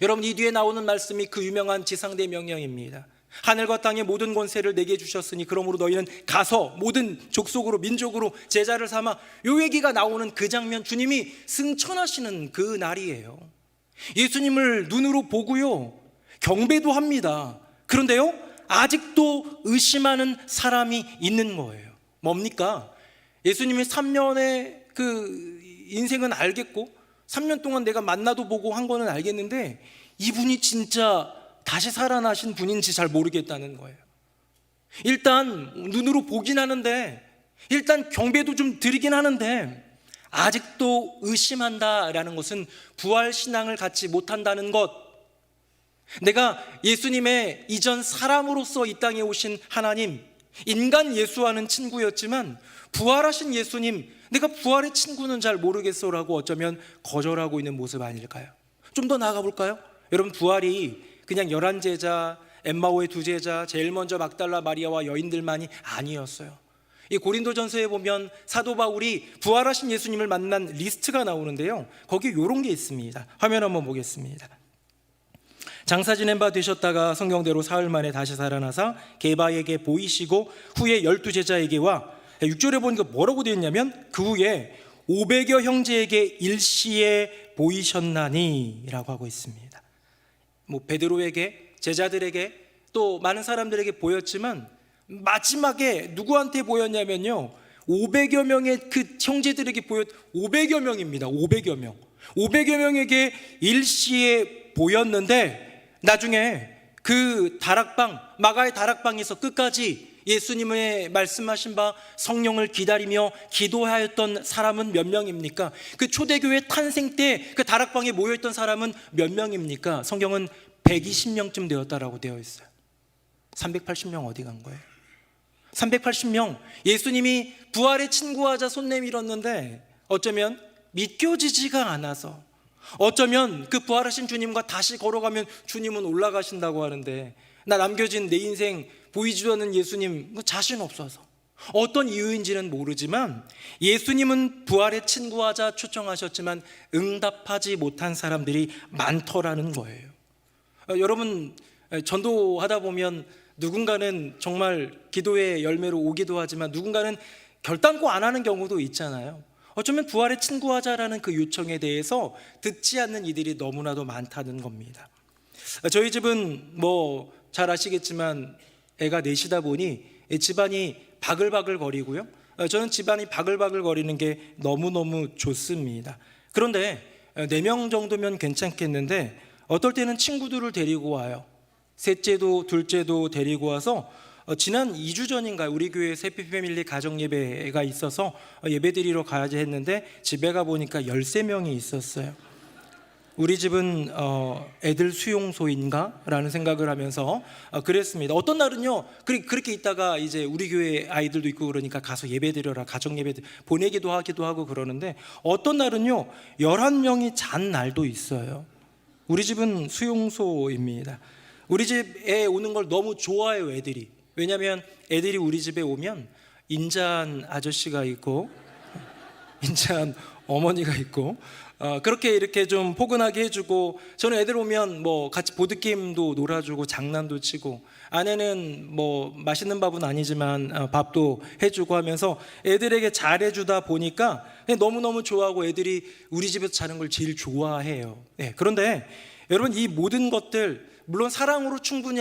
B: 여러분, 이 뒤에 나오는 말씀이 그 유명한 지상대 명령입니다. 하늘과 땅의 모든 권세를 내게 주셨으니 그러므로 너희는 가서 모든 족속으로 민족으로 제자를 삼아. 요 얘기가 나오는 그 장면, 주님이 승천하시는 그 날이에요. 예수님을 눈으로 보고요, 경배도 합니다. 그런데요, 아직도 의심하는 사람이 있는 거예요. 뭡니까? 예수님의 3년의 그 인생은 알겠고 3년 동안 내가 만나도 보고 한 거는 알겠는데 이분이 진짜 다시 살아나신 분인지 잘 모르겠다는 거예요. 일단 눈으로 보긴 하는데, 일단 경배도 좀 드리긴 하는데 아직도 의심한다라는 것은 부활신앙을 갖지 못한다는 것. 내가 예수님의 이전 사람으로서 이 땅에 오신 하나님, 인간 예수와는 친구였지만 부활하신 예수님, 내가 부활의 친구는 잘 모르겠어라고 어쩌면 거절하고 있는 모습 아닐까요? 좀 더 나아가 볼까요? 여러분, 부활이 그냥 11제자, 엠마오의 2제자, 제일 먼저 막달라 마리아와 여인들만이 아니었어요. 이 고린도전서에 보면 사도 바울이 부활하신 예수님을 만난 리스트가 나오는데요, 거기에 이런 게 있습니다. 화면 한번 보겠습니다. 장사 지낸 바 되셨다가 성경대로 사흘 만에 다시 살아나사 게바에게 보이시고 후에 12제자에게와, 6절에 보니까 뭐라고 되어 있냐면 그 후에 500여 형제에게 일시에 보이셨나니 라고 하고 있습니다. 베드로에게, 제자들에게, 또 많은 사람들에게 보였지만 마지막에 누구한테 보였냐면요, 500여 명의 그 형제들에게 500여 명입니다. 500여 명. 500여 명에게 일시에 보였는데 나중에 그 다락방, 마가의 다락방에서 끝까지 예수님의 말씀하신 바 성령을 기다리며 기도하였던 사람은 몇 명입니까? 그 초대교회 탄생 때 그 다락방에 모여있던 사람은 몇 명입니까? 성경은 120명쯤 되었다라고 되어 있어요. 380명 어디 간 거예요? 380명. 예수님이 부활의 친구하자 손 내밀었는데 어쩌면 믿겨지지가 않아서, 어쩌면 그 부활하신 주님과 다시 걸어가면 주님은 올라가신다고 하는데 나 남겨진 내 인생 보이지도 않는 예수님 자신 없어서, 어떤 이유인지는 모르지만 예수님은 부활의 친구하자 초청하셨지만 응답하지 못한 사람들이 많더라는 거예요. 여러분, 전도하다 보면 누군가는 정말 기도의 열매로 오기도 하지만 누군가는 결단코 안 하는 경우도 있잖아요. 어쩌면 부활의 친구하자라는 그 요청에 대해서 듣지 않는 이들이 너무나도 많다는 겁니다. 저희 집은 잘 아시겠지만 애가 넷이다 보니 집안이 바글바글 거리고요, 저는 집안이 바글바글 거리는 게 너무너무 좋습니다. 그런데 4명 정도면 괜찮겠는데 어떨 때는 친구들을 데리고 와요. 셋째도 둘째도 데리고 와서 지난 2주 전인가요? 우리 교회에 해피 패밀리 가정 예배가 있어서 예배 드리러 가야지 했는데 집에 가보니까 13명이 있었어요. 우리 집은 애들 수용소인가? 라는 생각을 하면서 그랬습니다. 어떤 날은요, 그렇게 있다가 이제 우리 교회 아이들도 있고 그러니까 가서 예배 드려라, 가정 예배 보내기도 하고 그러는데 어떤 날은요, 11명이 잔 날도 있어요. 우리 집은 수용소입니다. 우리 집에 오는 걸 너무 좋아해요, 애들이. 왜냐하면 애들이 우리 집에 오면 인자한 아저씨가 있고 인자한 어머니가 있고 그렇게 이렇게 좀 포근하게 해주고, 저는 애들 오면 뭐 같이 보드게임도 놀아주고 장난도 치고, 아내는 뭐 맛있는 밥은 아니지만 밥도 해주고 하면서 애들에게 잘해주다 보니까 너무너무 좋아하고 애들이 우리 집에서 자는 걸 제일 좋아해요. 네, 그런데 여러분, 이 모든 것들 물론 사랑으로 충분히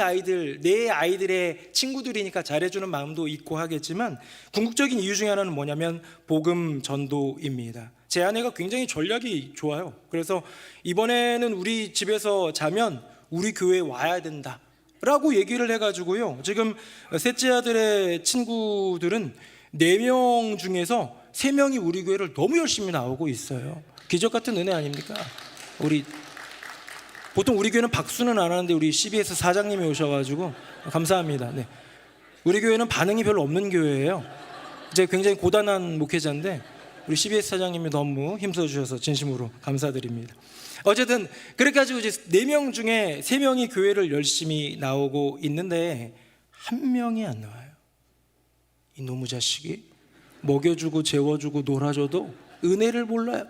B: 내 아이들의 친구들이니까 잘해주는 마음도 있고 하겠지만 궁극적인 이유 중에 하나는 뭐냐면 복음 전도입니다. 제 아내가 굉장히 전략이 좋아요. 그래서 이번에는 우리 집에서 자면 우리 교회에 와야 된다 라고 얘기를 해가지고요, 지금 셋째 아들의 친구들은 4명 중에서 3명이 우리 교회를 너무 열심히 나오고 있어요. 기적 같은 은혜 아닙니까? 보통 우리 교회는 박수는 안 하는데 우리 CBS 사장님이 오셔가지고 감사합니다. 네. 우리 교회는 반응이 별로 없는 교회예요. 이제 굉장히 고단한 목회자인데 우리 CBS 사장님이 너무 힘써주셔서 진심으로 감사드립니다. 어쨌든 그렇게 가지고 이제 4명 중에 3명이 교회를 열심히 나오고 있는데 1명이 안 나와요. 이놈의 자식이 먹여주고 재워주고 놀아줘도 은혜를 몰라요.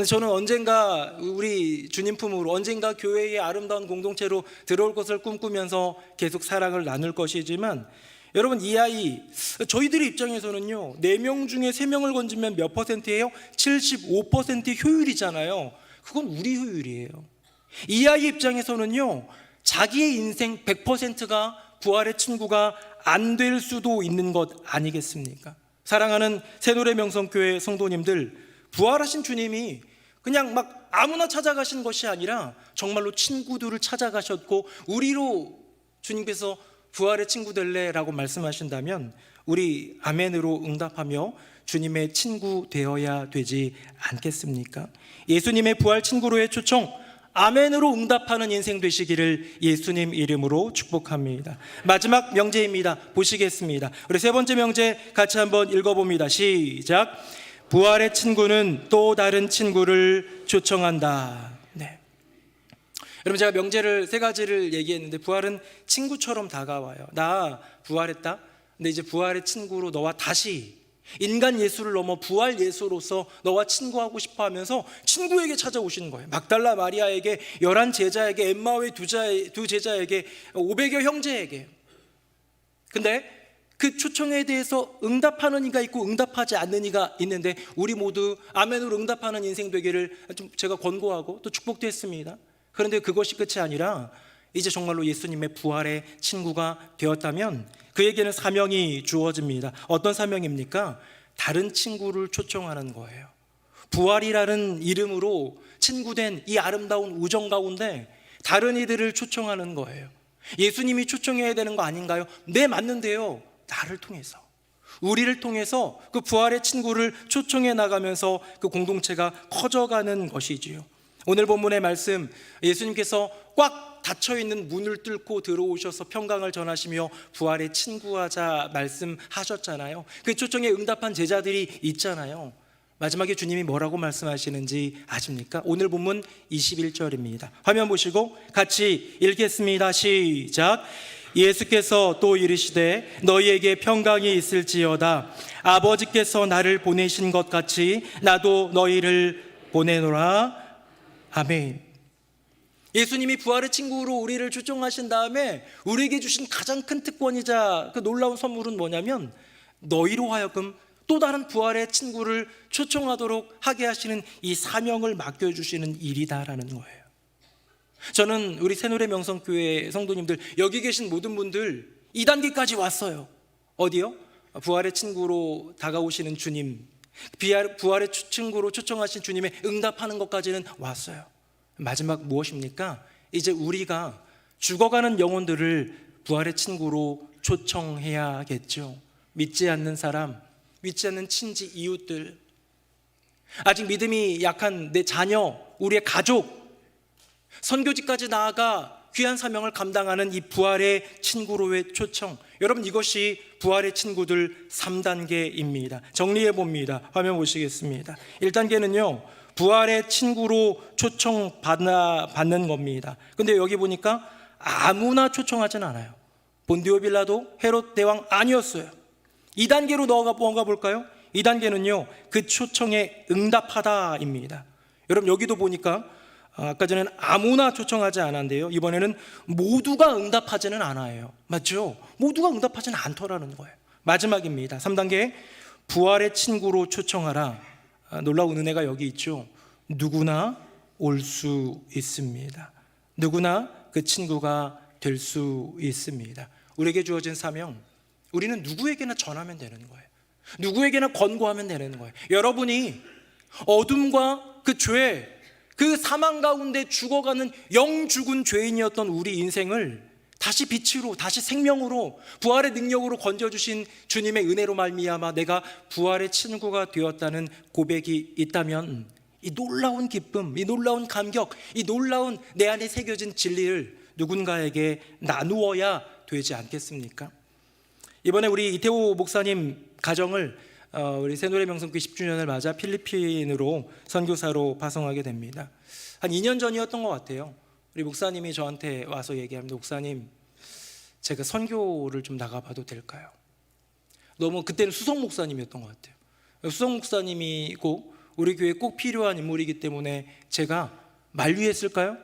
B: 저는 언젠가 우리 주님 품으로, 언젠가 교회의 아름다운 공동체로 들어올 것을 꿈꾸면서 계속 사랑을 나눌 것이지만, 여러분, 이 아이, 저희들의 입장에서는요, 4명 중에 3명을 건지면 몇 %예요? 75% 효율이잖아요. 그건 우리 효율이에요. 이 아이 입장에서는요, 자기의 인생 100%가 부활의 친구가 안 될 수도 있는 것 아니겠습니까? 사랑하는 새노래 명성교회 성도님들, 부활하신 주님이 그냥 막 아무나 찾아가신 것이 아니라 정말로 친구들을 찾아가셨고, 우리로 주님께서 부활의 친구 될래? 라고 말씀하신다면 우리 아멘으로 응답하며 주님의 친구 되어야 되지 않겠습니까? 예수님의 부활 친구로의 초청, 아멘으로 응답하는 인생 되시기를 예수님 이름으로 축복합니다. 마지막 명제입니다. 보시겠습니다. 우리 3번째 명제 같이 한번 읽어봅니다. 시작. 부활의 친구는 또 다른 친구를 초청한다. 네. 여러분, 제가 명제를 3가지를 얘기했는데 부활은 친구처럼 다가와요. 나 부활했다. 근데 이제 부활의 친구로 너와 다시 인간 예수를 넘어 부활 예수로서 너와 친구하고 싶어 하면서 친구에게 찾아오시는 거예요. mag달라 마리아에게, 11 제자에게, 엠마오의 2 제자에게, 500여 형제에게. 근데 그 초청에 대해서 응답하는 이가 있고 응답하지 않는 이가 있는데, 우리 모두 아멘으로 응답하는 인생 되기를 좀 제가 권고하고 또 축복도 했습니다. 그런데 그것이 끝이 아니라 이제 정말로 예수님의 부활의 친구가 되었다면 그에게는 사명이 주어집니다. 어떤 사명입니까? 다른 친구를 초청하는 거예요. 부활이라는 이름으로 친구된 이 아름다운 우정 가운데 다른 이들을 초청하는 거예요. 예수님이 초청해야 되는 거 아닌가요? 네, 맞는데요, 나를 통해서, 우리를 통해서 그 부활의 친구를 초청해 나가면서 그 공동체가 커져가는 것이지요. 오늘 본문의 말씀, 예수님께서 꽉 닫혀있는 문을 뚫고 들어오셔서 평강을 전하시며 부활의 친구하자 말씀하셨잖아요. 그 초청에 응답한 제자들이 있잖아요. 마지막에 주님이 뭐라고 말씀하시는지 아십니까? 오늘 본문 21절입니다. 화면 보시고 같이 읽겠습니다. 시작. 예수께서 또 이르시되 너희에게 평강이 있을지어다. 아버지께서 나를 보내신 것 같이 나도 너희를 보내노라. 아멘. 예수님이 부활의 친구로 우리를 초청하신 다음에 우리에게 주신 가장 큰 특권이자 그 놀라운 선물은 뭐냐면, 너희로 하여금 또 다른 부활의 친구를 초청하도록 하게 하시는 이 사명을 맡겨주시는 일이다라는 거예요. 저는 우리 새노래 명성교회 성도님들, 여기 계신 모든 분들 2단계까지 왔어요. 어디요? 부활의 친구로 다가오시는 주님, 부활의 친구로 초청하신 주님의 응답하는 것까지는 왔어요. 마지막 무엇입니까? 이제 우리가 죽어가는 영혼들을 부활의 친구로 초청해야겠죠. 믿지 않는 사람, 믿지 않는 친지, 이웃들, 아직 믿음이 약한 내 자녀, 우리의 가족, 선교지까지 나아가 귀한 사명을 감당하는 이 부활의 친구로의 초청, 여러분 이것이 부활의 친구들 3단계입니다. 정리해 봅니다. 화면 보시겠습니다. 1단계는요 부활의 친구로 초청받는 겁니다. 근데 여기 보니까 아무나 초청하진 않아요. 본디오 빌라도 헤롯 대왕 아니었어요. 2단계로 넘어가 볼까요? 2단계는요 그 초청에 응답하다입니다. 여러분 여기도 보니까 아까 전에는 아무나 초청하지 않았는데요, 이번에는 모두가 응답하지는 않아요. 맞죠? 모두가 응답하지는 않더라는 거예요. 마지막입니다. 3단계 부활의 친구로 초청하라. 놀라운 은혜가 여기 있죠. 누구나 올 수 있습니다. 누구나 그 친구가 될 수 있습니다. 우리에게 주어진 사명, 우리는 누구에게나 전하면 되는 거예요. 누구에게나 권고하면 되는 거예요. 여러분이 어둠과 그 죄, 그 사망 가운데 죽어가는 영 죽은 죄인이었던 우리 인생을 다시 빛으로, 다시 생명으로, 부활의 능력으로 건져주신 주님의 은혜로 말미암아 내가 부활의 친구가 되었다는 고백이 있다면, 이 놀라운 기쁨, 이 놀라운 감격, 이 놀라운 내 안에 새겨진 진리를 누군가에게 나누어야 되지 않겠습니까? 이번에 우리 이태호 목사님 가정을 우리 새노래 명성교 10주년을 맞아 필리핀으로 선교사로 파송하게 됩니다. 한 2년 전이었던 것 같아요. 우리 목사님이 저한테 와서 얘기합니다. 목사님, 제가 선교를 좀 나가봐도 될까요? 너무 그때는 수석 목사님이었던 것 같아요. 수석 목사님이고 우리 교회에 꼭 필요한 인물이기 때문에 제가 만류했을까요?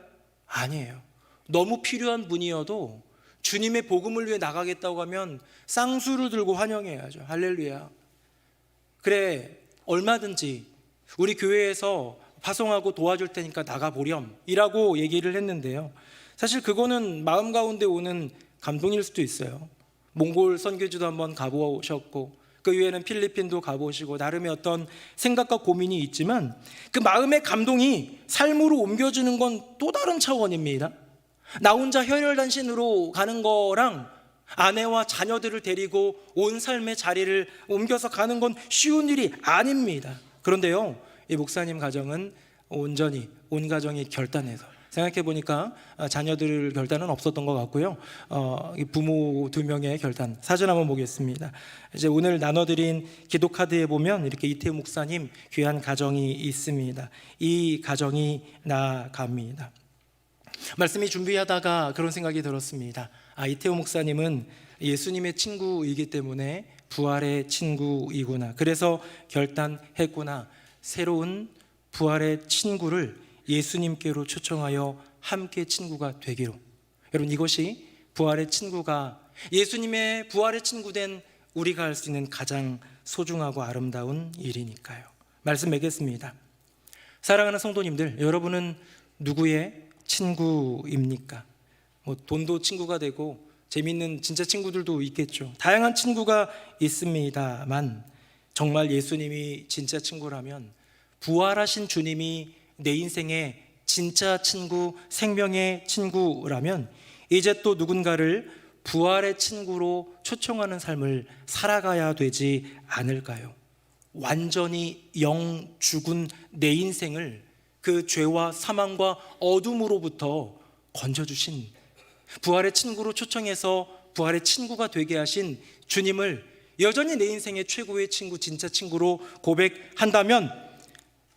B: 아니에요. 너무 필요한 분이어도 주님의 복음을 위해 나가겠다고 하면 쌍수를 들고 환영해야죠. 할렐루야. 그래, 얼마든지 우리 교회에서 파송하고 도와줄 테니까 나가보렴 이라고 얘기를 했는데요, 사실 그거는 마음 가운데 오는 감동일 수도 있어요. 몽골 선교지도 한번 가보셨고 그 이후에는 필리핀도 가보시고 나름의 어떤 생각과 고민이 있지만 그 마음의 감동이 삶으로 옮겨지는 건 또 다른 차원입니다. 나 혼자 혈혈단신으로 가는 거랑 아내와 자녀들을 데리고 온 삶의 자리를 옮겨서 가는 건 쉬운 일이 아닙니다. 그런데요, 이 목사님 가정은 온전히 온 가정이 결단해서, 생각해 보니까 자녀들 결단은 없었던 것 같고요, 부모 2명의 결단, 사진 한번 보겠습니다. 이제 오늘 나눠드린 기도 카드에 보면 이렇게 이태우 목사님 귀한 가정이 있습니다. 이 가정이 나아갑니다. 말씀이 준비하다가 그런 생각이 들었습니다. 이태호 목사님은 예수님의 친구이기 때문에 부활의 친구이구나. 그래서 결단했구나. 새로운 부활의 친구를 예수님께로 초청하여 함께 친구가 되기로. 여러분 이것이 부활의 친구가, 예수님의 부활의 친구 된 우리가 할 수 있는 가장 소중하고 아름다운 일이니까요. 말씀 맺겠습니다. 사랑하는 성도님들, 여러분은 누구의 친구입니까? 돈도 친구가 되고 재밌는 진짜 친구들도 있겠죠. 다양한 친구가 있습니다만 정말 예수님이 진짜 친구라면, 부활하신 주님이 내 인생의 진짜 친구, 생명의 친구라면 이제 또 누군가를 부활의 친구로 초청하는 삶을 살아가야 되지 않을까요? 완전히 영 죽은 내 인생을 그 죄와 사망과 어둠으로부터 건져주신, 부활의 친구로 초청해서 부활의 친구가 되게 하신 주님을 여전히 내 인생의 최고의 친구, 진짜 친구로 고백한다면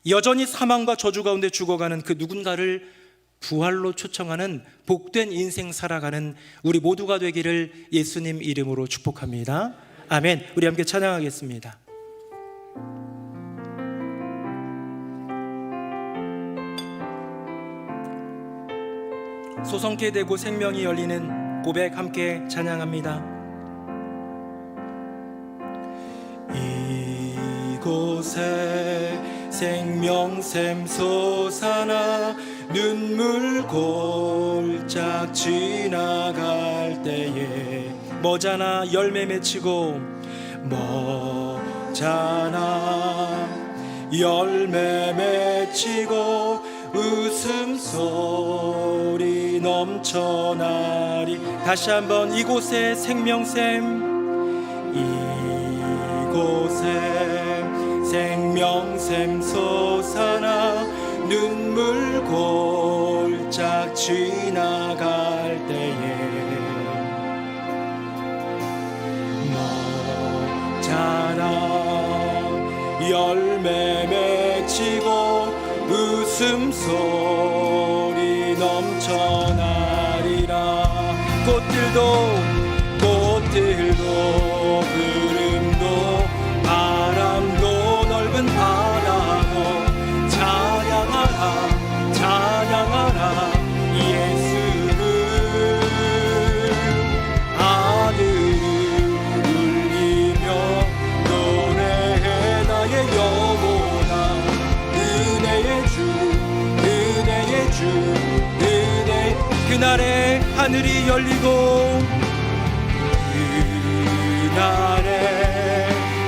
B: 여전히 사망과 저주 가운데 죽어가는 그 누군가를 부활로 초청하는 복된 인생 살아가는 우리 모두가 되기를 예수님 이름으로 축복합니다. 아멘. 우리 함께 찬양하겠습니다. 소성케 되고 생명이 열리는 고백 함께 찬양합니다. 이곳에 생명샘 솟아나 눈물 골짝 지나갈 때에 머자나 열매 맺히고 모자나 열매 맺히고 웃음소리 넘쳐나리. 다시 한번 이곳에 생명샘, 이곳에 생명샘 솟아나 눈물 골짝 지나갈 때에 모자라 열매 맺히고 웃음소리 넘쳐나리라. 꽃들도 구름도 바람도 넓은 바다도 찬양하라 예수를. 하늘을 울리며 노래해 나의 영혼아. 은혜의 주 은혜. 그날에 하늘이 열리고 그날에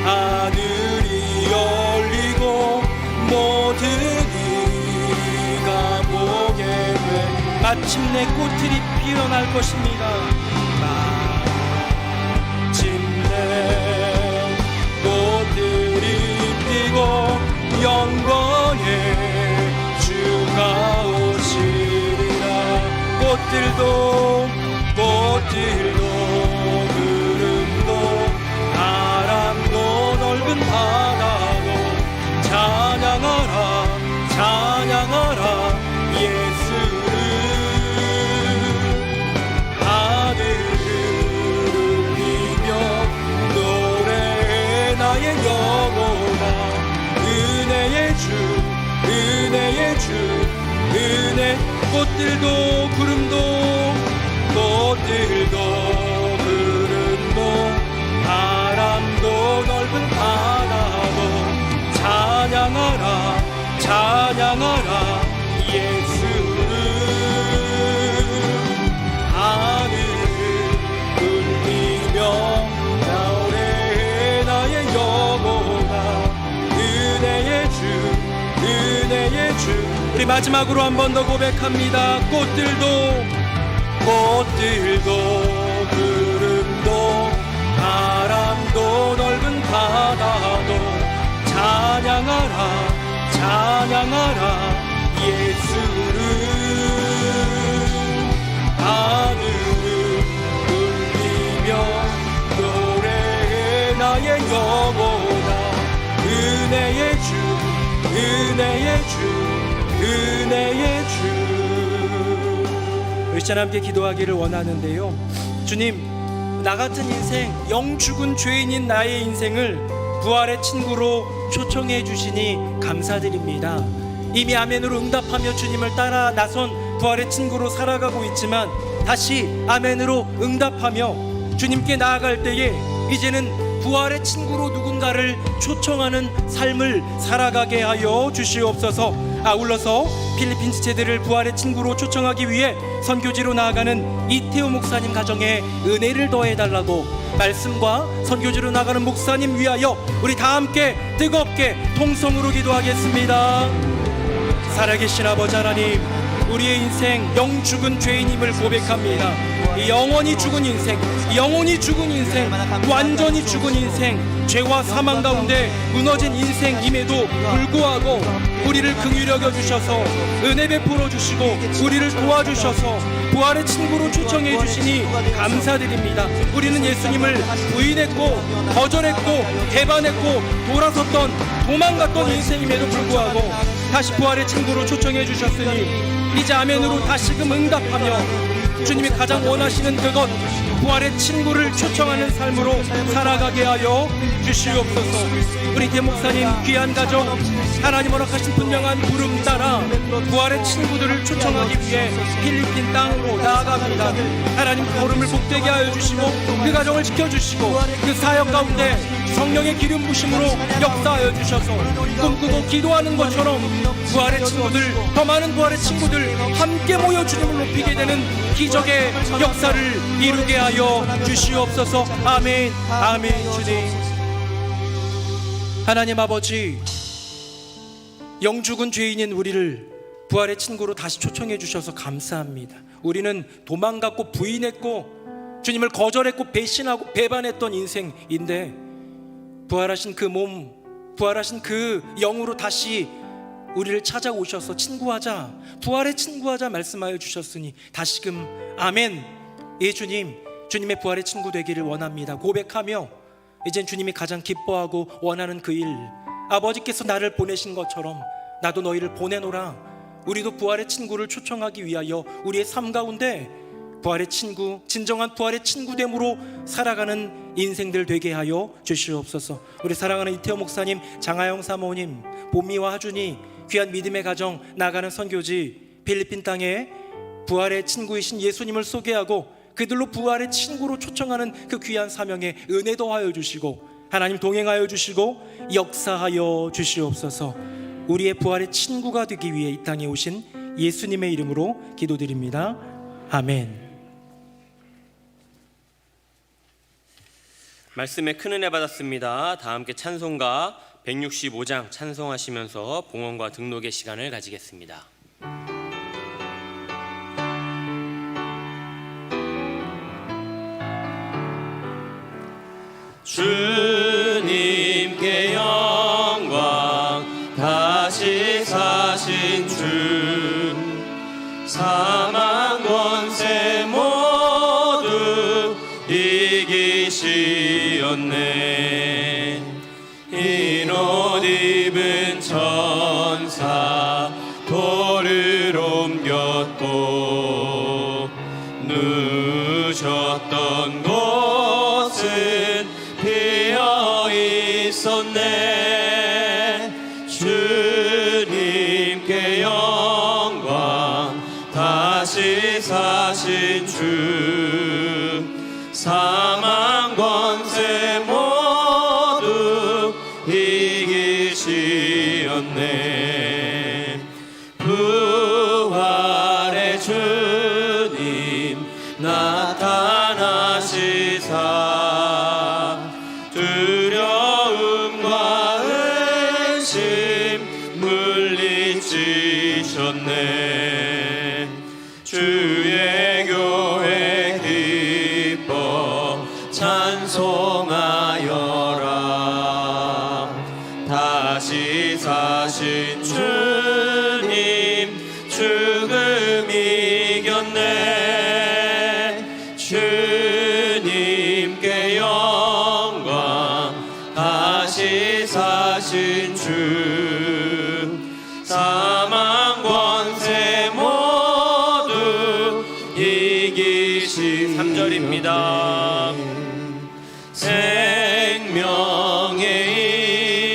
B: 하늘이 열리고 모든 이가 보게 돼 마침내 꽃들이 피어날 것입니다. 마침내 꽃들이 피고 영광의 주가 오시리라. 꽃들도 구름도 바람도 넓은 바다도 찬양하라 예수를. 하늘을 울리며 노래해 나의 영혼아. 은혜의 주 은혜. 꽃들도 구름도 바람도 넓은 바다도 찬양하라 예수를. 하늘을 울리며 노래해 나의 영혼아. 은혜의 주. 우리 마지막으로 한 번 더 고백합니다. 꽃들도 구름도 바람도 넓은 바다도 찬양하라 예수를. 하늘을 울리며 노래해 나의 영혼아. 은혜의 주. 크리스찬 함께 기도하기를 원하는데요. 주님, 나 같은 인생, 영 죽은 죄인인 나의 인생을 부활의 친구로 초청해 주시니 감사드립니다. 이미 아멘으로 응답하며 주님을 따라 나선 부활의 친구로 살아가고 있지만 다시 아멘으로 응답하며 주님께 나아갈 때에 이제는 부활의 친구로 누군가를 초청하는 삶을 살아가게 하여 주시옵소서. 아울러서 필리핀 지체들을 부활의 친구로 초청하기 위해 선교지로 나아가는 이태호 목사님 가정에 은혜를 더해달라고 말씀과 선교지로 나가는 목사님 위하여 우리 다 함께 뜨겁게 통성으로 기도하겠습니다. 살아계신 아버지 하나님, 우리의 인생 영 죽은 죄인임을 고백합니다. 이 영원히 죽은 인생, 완전히 죽은 인생, 죄와 사망 가운데 무너진 인생임에도 불구하고 우리를 긍휼히 여겨주셔서 은혜 베풀어 주시고 우리를 도와주셔서 부활의 친구로 초청해 주시니 감사드립니다. 우리는 예수님을 부인했고 거절했고 배반했고 돌아섰던 도망갔던 인생임에도 불구하고 다시 부활의 친구로 초청해 주셨으니 이제 아멘으로 다시금 응답하며 주님이 가장 원하시는 그것, 부활의 친구를 초청하는 삶으로 살아가게 하여 주시옵소서. 우리 대목사님 귀한 가정, 하나님 허락하신 분명한 부름 따라 부활의 친구들을 초청하기 위해 필리핀 땅으로 나아갑니다. 하나님 그 걸음을 복되게 하여 주시고 그 가정을 지켜주시고 그 사역 가운데 성령의 기름 부심으로 역사하여 주셔서 꿈꾸고 기도하는 것처럼 부활의 친구들, 더 많은 부활의 친구들 함께 모여 주님을 높이게 되는 기적의 역사를 이루게 하여 주시옵소서. 아멘. 아멘. 주님. 하나님 아버지, 영죽은 죄인인 우리를 부활의 친구로 다시 초청해 주셔서 감사합니다. 우리는 도망갔고 부인했고 주님을 거절했고 배신하고 배반했던 인생인데, 부활하신 그 몸, 부활하신 그 영으로 다시 우리를 찾아오셔서 친구하자, 부활의 친구하자 말씀하여 주셨으니 다시금 아멘. 예, 주님, 주님의 부활의 친구 되기를 원합니다. 고백하며 이젠 주님이 가장 기뻐하고 원하는 그 일, 아버지께서 나를 보내신 것처럼 나도 너희를 보내노라. 우리도 부활의 친구를 초청하기 위하여 우리의 삶 가운데 부활의 친구, 진정한 부활의 친구됨으로 살아가는 인생들 되게 하여 주시옵소서. 우리 사랑하는 이태호 목사님, 장하영 사모님, 봄미와 하준이, 귀한 믿음의 가정 나가는 선교지 필리핀 땅에 부활의 친구이신 예수님을 소개하고 그들로 부활의 친구로 초청하는 그 귀한 사명에 은혜 더하여 주시고 하나님 동행하여 주시고 역사하여 주시옵소서. 우리의 부활의 친구가 되기 위해 이 땅에 오신 예수님의 이름으로 기도드립니다. 아멘.
C: 말씀에 큰 은혜 받았습니다. 다 함께 찬송가 165장 찬송하시면서 봉헌과 등록의 시간을 가지겠습니다. 주님께 영광, 다시 사신 주, 사망 권세 모두 이기시었네. 흰 옷 입은 천사 돌을 옮겼고 누셨던 곳은 비어 있었네. 주님께 영광, 다시 사신 주, 사망 권세 모두 이기시었네. 부활의 주님 나타나시사 두려움과 의심 물리치셨네. 주의 교회 기뻐 찬송하여라. 다시 사신 주님 죽음 이겼네. 주님께 영광, 다시 사신 주, 사망 권세 모두 이기신 3절입니다. 생명의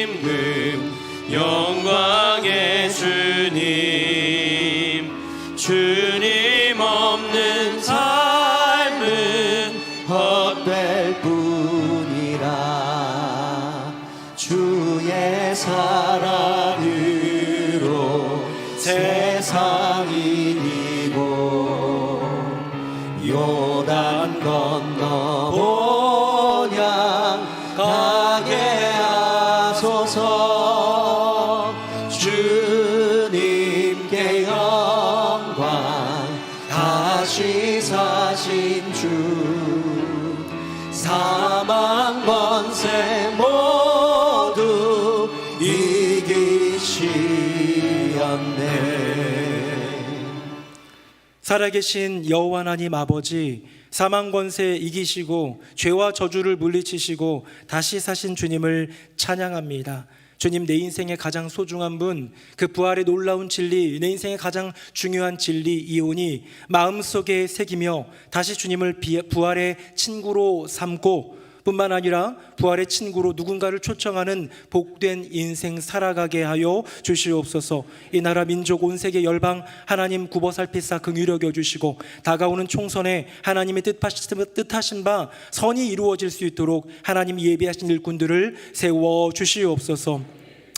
C: 임금, 영광의 주님, 주님 없는 삶은
D: 헛될 뿐이라. 주의 사랑으로 세상 이기고 요단 건너 본향 가게 하소서. 주님께 영광, 다시 사신 주, 사망 권세 모두 이기시었네.
B: 살아계신 여호와 하나님 아버지, 사망 권세 이기시고 죄와 저주를 물리치시고 다시 사신 주님을 찬양합니다. 주님, 내 인생의 가장 소중한 분, 그 부활의 놀라운 진리, 내 인생의 가장 중요한 진리 이온이 마음속에 새기며 다시 주님을 부활의 친구로 삼고 뿐만 아니라 부활의 친구로 누군가를 초청하는 복된 인생 살아가게 하여 주시옵소서. 이 나라 민족 온 세계 열방 하나님 굽어 살피사 긍휼히 여겨 주시고 다가오는 총선에 하나님의 뜻하신 바 선이 이루어질 수 있도록 하나님 예비하신 일꾼들을 세워 주시옵소서.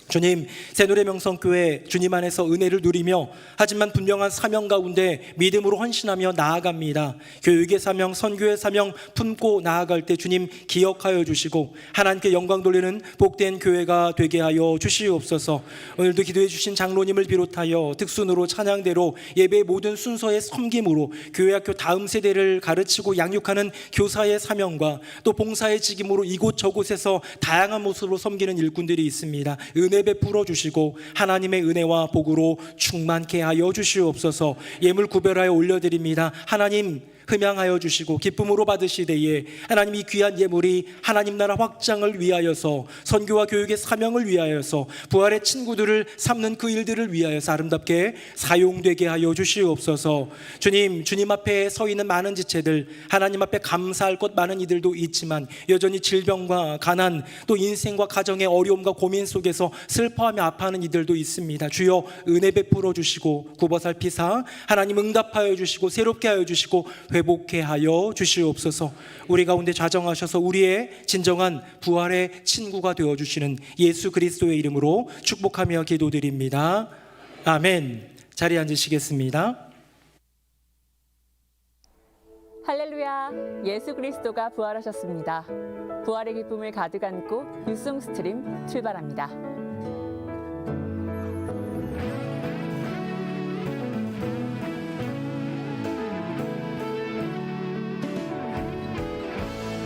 B: 주님, 새누리 명성교회 주님 안에서 은혜를 누리며 하지만 분명한 사명 가운데 믿음으로 헌신하며 나아갑니다. 교육의 사명, 선교의 사명 품고 나아갈 때 주님 기억하여 주시고 하나님께 영광 돌리는 복된 교회가 되게 하여 주시옵소서. 오늘도 기도해 주신 장로님을 비롯하여 특순으로 찬양대로 예배의 모든 순서의 섬김으로 교회학교 다음 세대를 가르치고 양육하는 교사의 사명과 또 봉사의 직임으로 이곳저곳에서 다양한 모습으로 섬기는 일꾼들이 있습니다. 은혜 베풀어 주시고 하나님의 은혜와 복으로 충만케 하여 주시옵소서. 예물 구별하여 올려드립니다. 하나님 흠양하여 주시고 기쁨으로 받으시되에 하나님 이 귀한 예물이 하나님 나라 확장을 위하여서 선교와 교육의 사명을 위하여서 부활의 친구들을 삼는 그 일들을 위하여서 아름답게 사용되게 하여 주시옵소서. 주님 앞에 서 있는 많은 지체들, 하나님 앞에 감사할 것 많은 이들도 있지만 여전히 질병과 가난 또 인생과 가정의 어려움과 고민 속에서 슬퍼하며 아파하는 이들도 있습니다. 주여 은혜 베풀어 주시고 굽어살피사 하나님 응답하여 주시고 새롭게 하여 주시고 회복케 하여 주시옵소서. 우리 가운데 좌정하셔서 우리의 진정한 부활의 친구가 되어주시는 예수 그리스도의 이름으로 축복하며 기도드립니다. 아멘. 자리에 앉으시겠습니다.
F: 할렐루야! 예수 그리스도가 부활하셨습니다. 부활의 기쁨을 가득 안고 뉴송 스트림 출발합니다.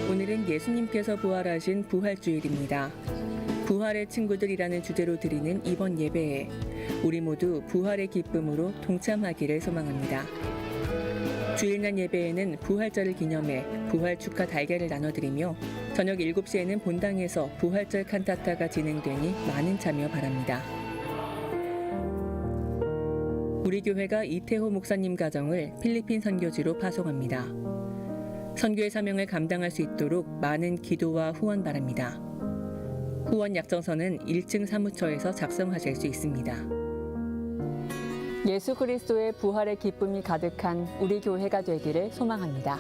F: 오늘은 예수님께서 부활하신 부활주일입니다. 부활의 친구들이라는 주제로 드리는 이번 예배에 우리 모두 부활의 기쁨으로 동참하기를 소망합니다. 주일날 예배에는 부활절을 기념해 부활 축하 달걀을 나눠드리며 저녁 7시에는 본당에서 부활절 칸타타가 진행되니 많은 참여 바랍니다. 우리 교회가 이태호 목사님 가정을 필리핀 선교지로 파송합니다. 선교의 사명을 감당할 수 있도록 많은 기도와 후원 바랍니다. 후원 약정서는 1층 사무처에서 작성하실 수 있습니다. 예수 그리스도의 부활의 기쁨이 가득한 우리 교회가 되기를 소망합니다.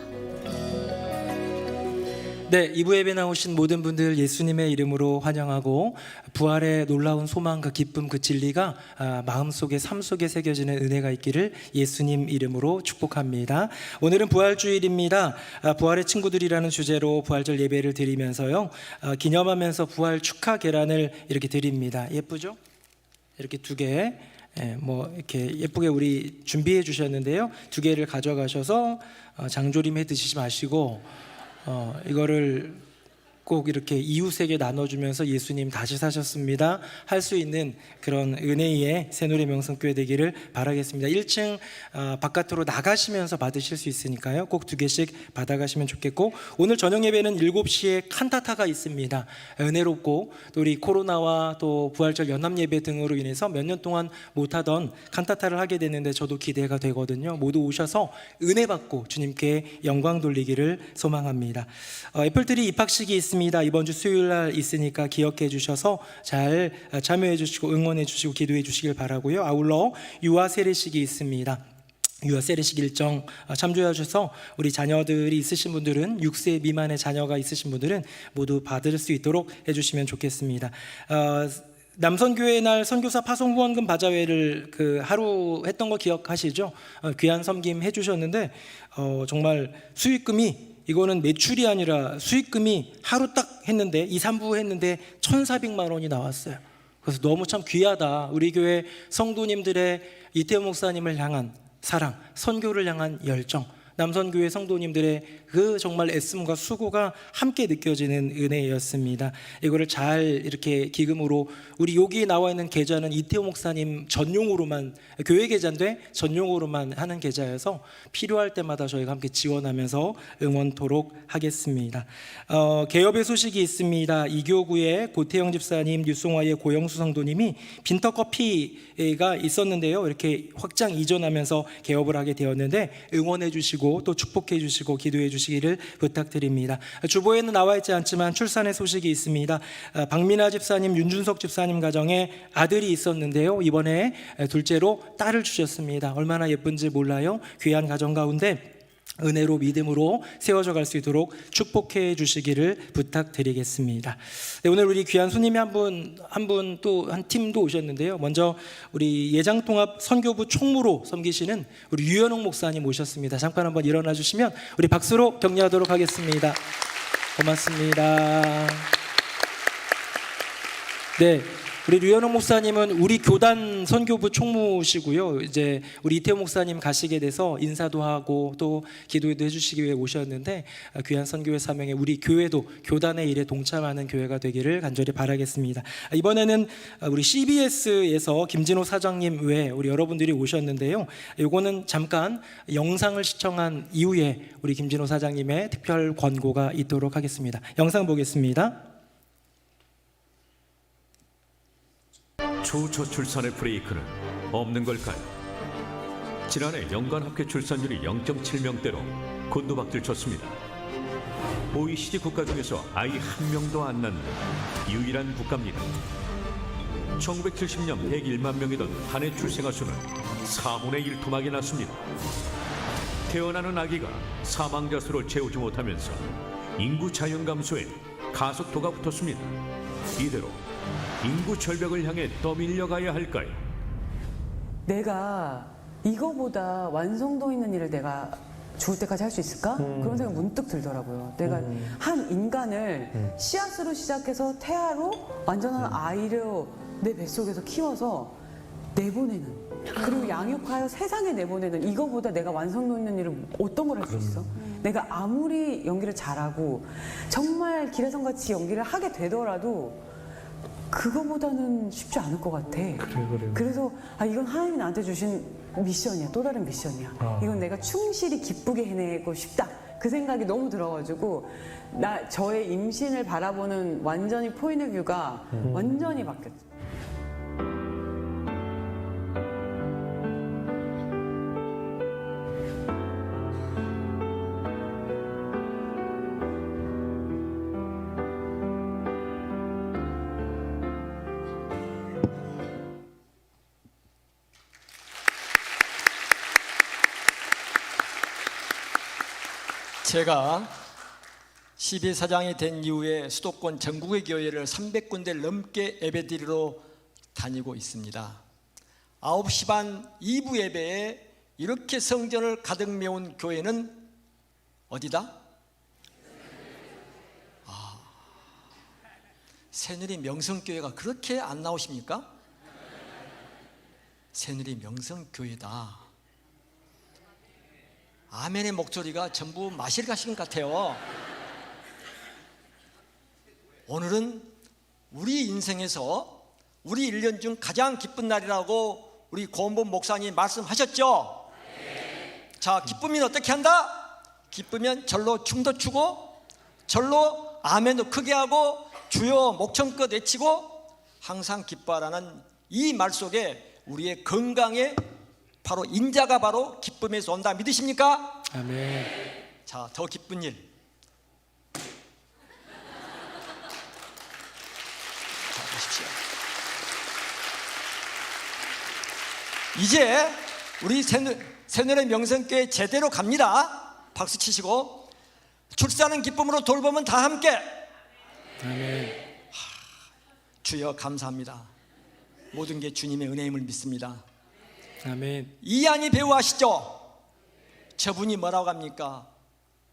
B: 네, 2부 예배 나오신 모든 분들 예수님의 이름으로 환영하고 부활의 놀라운 소망, 그 기쁨, 그 진리가 마음속에 삶 속에 새겨지는 은혜가 있기를 예수님 이름으로 축복합니다. 오늘은 부활주일입니다. 부활의 친구들이라는 주제로 부활절 예배를 드리면서요, 기념하면서 부활 축하 계란을 이렇게 드립니다. 예쁘죠? 이렇게 2개 이렇게 예쁘게 우리 준비해 주셨는데요, 2개를 가져가셔서 장조림해 드시지 마시고 이거를 꼭 이렇게 이웃에게 나눠주면서 예수님 다시 사셨습니다 할 수 있는 그런 은혜의 새누리 명성교회 되기를 바라겠습니다. 1층 바깥으로 나가시면서 받으실 수 있으니까요, 꼭 2개씩 받아가시면 좋겠고, 오늘 저녁 예배는 7시에 칸타타가 있습니다. 은혜롭고 또 우리 코로나와 또 부활절 연합 예배 등으로 인해서 몇 년 동안 못하던 칸타타를 하게 됐는데 저도 기대가 되거든요. 모두 오셔서 은혜 받고 주님께 영광 돌리기를 소망합니다. 애플트리 입학식이 있습니다. 이번 주 수요일 날 있으니까 기억해 주셔서 잘 참여해 주시고 응원해 주시고 기도해 주시길 바라고요. 아울러 유아 세례식이 있습니다. 유아 세례식 일정 참조하셔서 우리 자녀들이 있으신 분들은 6세 미만의 자녀가 있으신 분들은 모두 받을 수 있도록 해주시면 좋겠습니다. 남선교회 날 선교사 파송 후원금 바자회를 하루 했던 거 기억하시죠? 귀한 섬김 해주셨는데 정말 수익금이, 이거는 매출이 아니라 수익금이 하루 딱 했는데 2, 3부 했는데 1,400만 원이 나왔어요. 그래서 너무 참 귀하다. 우리 교회 성도님들의 이태호 목사님을 향한 사랑, 선교를 향한 열정, 남선교회 성도님들의 그 정말 애씀과 수고가 함께 느껴지는 은혜였습니다. 이거를 잘 이렇게 기금으로, 우리 여기 나와 있는 계좌는 이태호 목사님 전용으로만, 교회 계좌인데 전용으로만 하는 계좌여서 필요할 때마다 저희가 함께 지원하면서 응원토록 하겠습니다. 개업의 소식이 있습니다. 이교구의 고태영 집사님, 뉴송화의 고영수 성도님이 빈터커피가 있었는데요, 이렇게 확장 이전하면서 개업을 하게 되었는데 응원해 주시고 또 축복해 주시고 기도해 주시기를 부탁드립니다. 주보에는 나와 있지 않지만 출산의 소식이 있습니다. 박민아 집사님, 윤준석 집사님 가정에 아들이 있었는데요, 이번에 둘째로 딸을 주셨습니다. 얼마나 예쁜지 몰라요. 귀한 가정 가운데 은혜로 믿음으로 세워져 갈 수 있도록 축복해 주시기를 부탁드리겠습니다. 네, 오늘 우리 귀한 손님이 한 분 또 한 팀도 오셨는데요. 먼저 우리 예장통합 선교부 총무로 섬기시는 우리 유현옥 목사님 오셨습니다. 잠깐 한번 일어나 주시면 우리 박수로 격려하도록 하겠습니다. 고맙습니다. 네. 우리 류현옥 목사님은 우리 교단 선교부 총무시고요. 이제 우리 이태호 목사님 가시게 돼서 인사도 하고 또 기도도 해주시기 위해 오셨는데 귀한 선교의 사명에 우리 교회도 교단의 일에 동참하는 교회가 되기를 간절히 바라겠습니다. 이번에는 우리 CBS에서 김진호 사장님 외에 우리 여러분들이 오셨는데요. 이거는 잠깐 영상을 시청한 이후에 우리 김진호 사장님의 특별 권고가 있도록 하겠습니다. 영상 보겠습니다.
G: 초저출산의 브레이크는 없는 걸까요? 지난해 연간 합계 출산율이 0.7명대로 곤두박질쳤습니다. OECD 국가 중에서 아이 한 명도 안 낳는 유일한 국가입니다. 1970년 101만 명이던 한 해 출생아 수는 4분의 1 토막이 났습니다. 태어나는 아기가 사망자 수를 채우지 못하면서 인구 자연 감소에 가속도가 붙었습니다. 이대로 인구 절벽을 향해 떠밀려가야 할까요?
H: 내가 이거보다 완성도 있는 일을 내가 죽을 때까지 할 수 있을까? 그런 생각이 문득 들더라고요. 내가 한 인간을 씨앗으로 시작해서 태아로 완전한 아이를 내 뱃속에서 키워서 내보내는, 그리고 양육하여 세상에 내보내는, 이거보다 내가 완성도 있는 일을 어떤 걸 할 수 있어? 내가 아무리 연기를 잘하고 정말 기라성같이 연기를 하게 되더라도 그거보다는 쉽지 않을 것 같아. 그래서 이건 하나님이 나한테 주신 미션이야. 또 다른 미션이야. 이건 내가 충실히 기쁘게 해내고 싶다. 그 생각이 너무 들어가지고 저의 임신을 바라보는 완전히 포인트 뷰가 완전히 바뀌었죠.
I: 제가 CBS 사장이 된 이후에 수도권 전국의 교회를 300군데 넘게 예배드리러 다니고 있습니다. 9시 반 2부 예배에 이렇게 성전을 가득 메운 교회는 어디다? 새누리 명성교회가 그렇게 안 나오십니까? 새누리 명성교회다. 아멘의 목소리가 전부 마실 가신 것 같아요. 오늘은 우리 인생에서 우리 1년 중 가장 기쁜 날이라고 우리 고은범 목사님 말씀하셨죠? 자, 기쁘면 어떻게 한다? 기쁘면 절로 춤도 추고 절로 아멘도 크게 하고 주여 목청껏 외치고 항상 기뻐하라는 이 말 속에 우리의 건강에 바로 인자가 바로 기쁨에서 온다. 믿으십니까?
B: 아멘.
I: 자, 더 기쁜 일. 자, 보십시오. 이제 우리 새누리 명성교회 제대로 갑니다. 박수 치시고. 출산은 기쁨으로 돌보면 다 함께.
B: 아멘.
I: 주여 감사합니다. 모든 게 주님의 은혜임을 믿습니다.
B: 아멘.
I: 이한희 배우 아시죠? 저분이 뭐라고 합니까?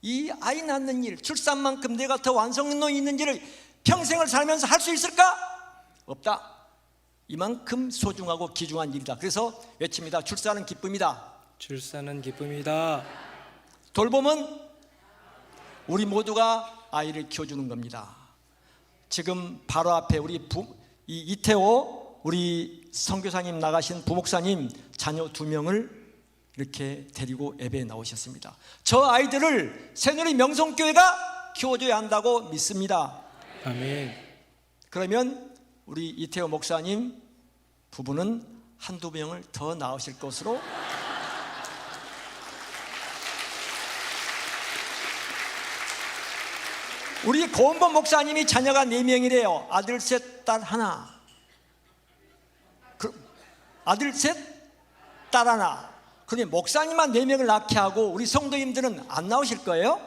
I: 이 아이 낳는 일, 출산만큼 내가 더 완성도 있는 일을 평생을 살면서 할 수 있을까? 없다. 이만큼 소중하고 귀중한 일이다. 그래서 외칩니다. 출산은 기쁨이다.
B: 출산은 기쁨이다.
I: 돌봄은 우리 모두가 아이를 키워주는 겁니다. 지금 바로 앞에 우리 이태호 우리 선교사님 나가신 부목사님 자녀 2명을 이렇게 데리고 예배에 나오셨습니다. 저 아이들을 새누리 명성교회가 키워줘야 한다고 믿습니다.
B: 아멘.
I: 그러면 우리 이태호 목사님 부부는 한두 명을 더 낳으실 것으로 우리 고은범 목사님이 자녀가 4명이래요. 아들 셋, 딸 하나. 아들 셋, 딸 하나. 그러면 목사님만 4명을 낳게 하고 우리 성도님들은 안 나오실 거예요?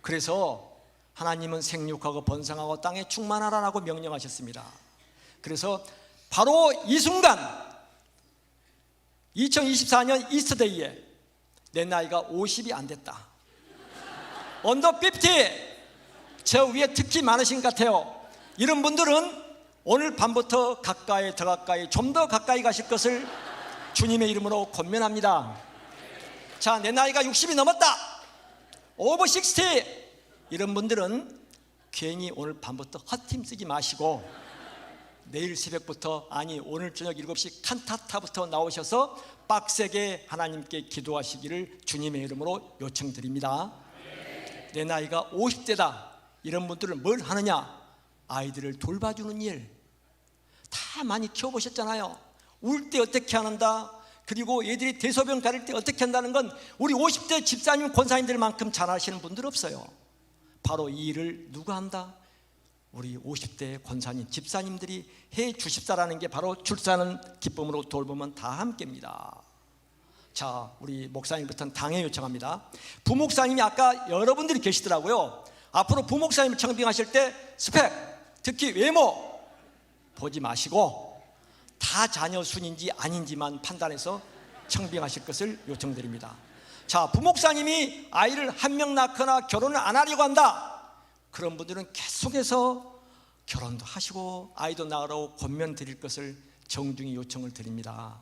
I: 그래서 하나님은 생육하고 번성하고 땅에 충만하라고 명령하셨습니다. 그래서 바로 이 순간 2024년 이스터데이에 내 나이가 50이 안 됐다. 언더 50, 저 위에 특히 많으신 것 같아요. 이런 분들은 오늘 밤부터 가까이 더 가까이 좀 더 가까이 가실 것을 주님의 이름으로 권면합니다. 자, 내 나이가 60이 넘었다, 오버 60, 이런 분들은 괜히 오늘 밤부터 헛힘 쓰지 마시고 내일 새벽부터, 아니 오늘 저녁 7시 칸타타부터 나오셔서 빡세게 하나님께 기도하시기를 주님의 이름으로 요청드립니다. 내 나이가 50대다 이런 분들은 뭘 하느냐? 아이들을 돌봐주는 일. 다 많이 키워보셨잖아요. 울 때 어떻게 하는다, 그리고 얘들이 대소변 가릴 때 어떻게 한다는 건 우리 50대 집사님 권사님들만큼 잘 하시는 분들 없어요. 바로 이 일을 누가 한다? 우리 50대 권사님 집사님들이 해 주십사라는 게 바로 출산은 기쁨으로 돌보면 다 함께입니다. 자, 우리 목사님부터는 당회 요청합니다. 부목사님이 아까 여러분들이 계시더라고요. 앞으로 부목사님 청빙하실 때 스펙, 특히 외모 보지 마시고 다 자녀 순인지 아닌지만 판단해서 청빙하실 것을 요청드립니다. 자, 부목사님이 아이를 한 명 낳거나 결혼을 안 하려고 한다, 그런 분들은 계속해서 결혼도 하시고 아이도 낳으라고 권면 드릴 것을 정중히 요청을 드립니다.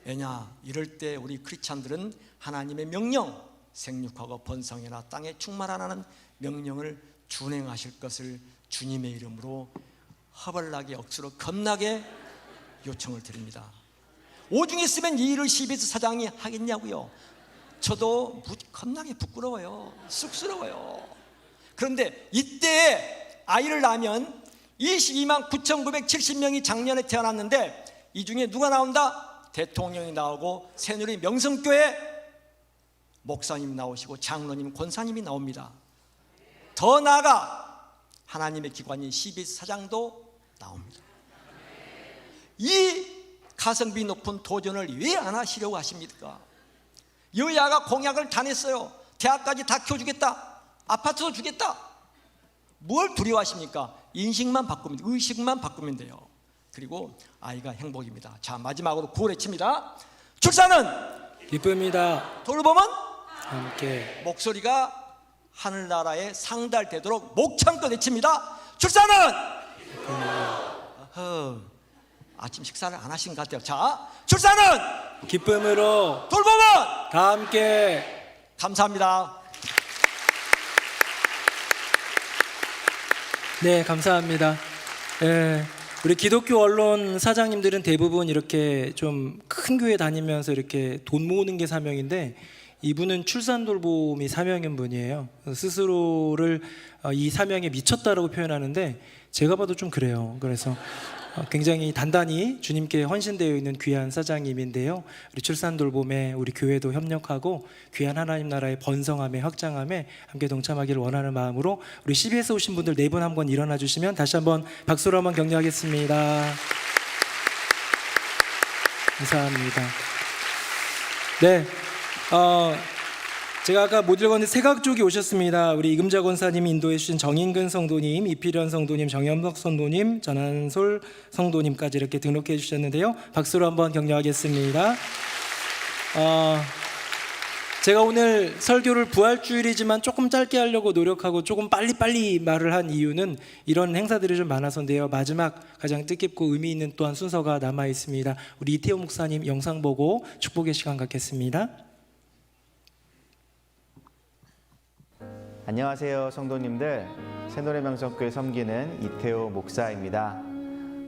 I: 왜냐, 이럴 때 우리 크리스찬들은 하나님의 명령, 생육하고 번성해라 땅에 충만하라는 명령을 준행하실 것을 주님의 이름으로 허벌나게 억수로 겁나게 요청을 드립니다. 오중에 쓰면 이 일을 CBS 사장이 하겠냐고요? 저도 겁나게 부끄러워요. 쑥스러워요. 그런데 이때 아이를 낳으면 22만 9,970명이 작년에 태어났는데 이 중에 누가 나온다? 대통령이 나오고 새누리 명성교회 목사님 나오시고 장로님, 권사님이 나옵니다. 더 나아가 하나님의 기관인 CBS 사장도 나옵니다. 이 가성비 높은 도전을 왜 안 하시려고 하십니까? 여야가 공약을 다 냈어요. 대학까지 다 키워주겠다, 아파트도 주겠다. 뭘 두려워하십니까? 인식만 바꾸면, 의식만 바꾸면 돼요. 그리고 아이가 행복입니다. 자, 마지막으로 구호외칩니다. 출산은
B: 기쁨이다.
I: 돌봄은
B: 함께.
I: 목소리가 하늘나라에 상달되도록 목청껏 외칩니다. 출산은 아침 식사를 안 하신 것 같아요. 자, 출산은
B: 기쁨으로,
I: 돌봄은
B: 다 함께.
I: 감사합니다.
B: 네, 감사합니다. 우리 기독교 언론 사장님들은 대부분 이렇게 좀 큰 교회 다니면서 이렇게 돈 모으는 게 사명인데, 이분은 출산 돌봄이 사명인 분이에요. 스스로를 이 사명에 미쳤다라고 표현하는데 제가 봐도 좀 그래요. 그래서 굉장히 단단히 주님께 헌신되어 있는 귀한 사장님인데요. 우리 출산 돌봄에 우리 교회도 협력하고 귀한 하나님 나라의 번성함에 확장함에 함께 동참하기를 원하는 마음으로 우리 CBS 오신 분들 4분 한번 일어나 주시면 다시 한번 박수로 한번 격려하겠습니다. 감사합니다. 네, 제가 아까 못 읽었는데 세각 쪽이 오셨습니다. 우리 이금자 권사님이 인도해 주신 정인근 성도님, 이필현 성도님, 정현석 성도님, 전한솔 성도님까지 이렇게 등록해 주셨는데요. 박수로 한번 격려하겠습니다. 제가 오늘 설교를 부활주일이지만 조금 짧게 하려고 노력하고 조금 빨리빨리 말을 한 이유는 이런 행사들이 좀 많아서인데요. 마지막 가장 뜻깊고 의미 있는 또한 순서가 남아 있습니다. 우리 이태호 목사님 영상 보고 축복의 시간 갖겠습니다.
J: 안녕하세요, 성도님들. 새노래명성교회 섬기는 이태호 목사입니다.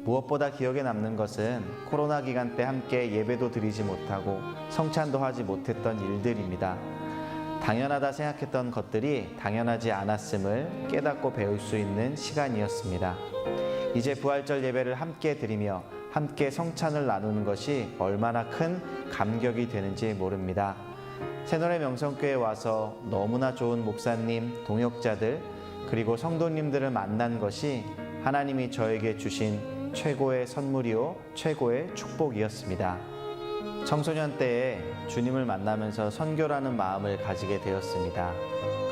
J: 무엇보다 기억에 남는 것은 코로나 기간 때 함께 예배도 드리지 못하고 성찬도 하지 못했던 일들입니다. 당연하다 생각했던 것들이 당연하지 않았음을 깨닫고 배울 수 있는 시간이었습니다. 이제 부활절 예배를 함께 드리며 함께 성찬을 나누는 것이 얼마나 큰 감격이 되는지 모릅니다. 새노래명성교회에 와서 너무나 좋은 목사님, 동역자들, 그리고 성도님들을 만난 것이 하나님이 저에게 주신 최고의 선물이요 최고의 축복이었습니다. 청소년 때에 주님을 만나면서 선교라는 마음을 가지게 되었습니다.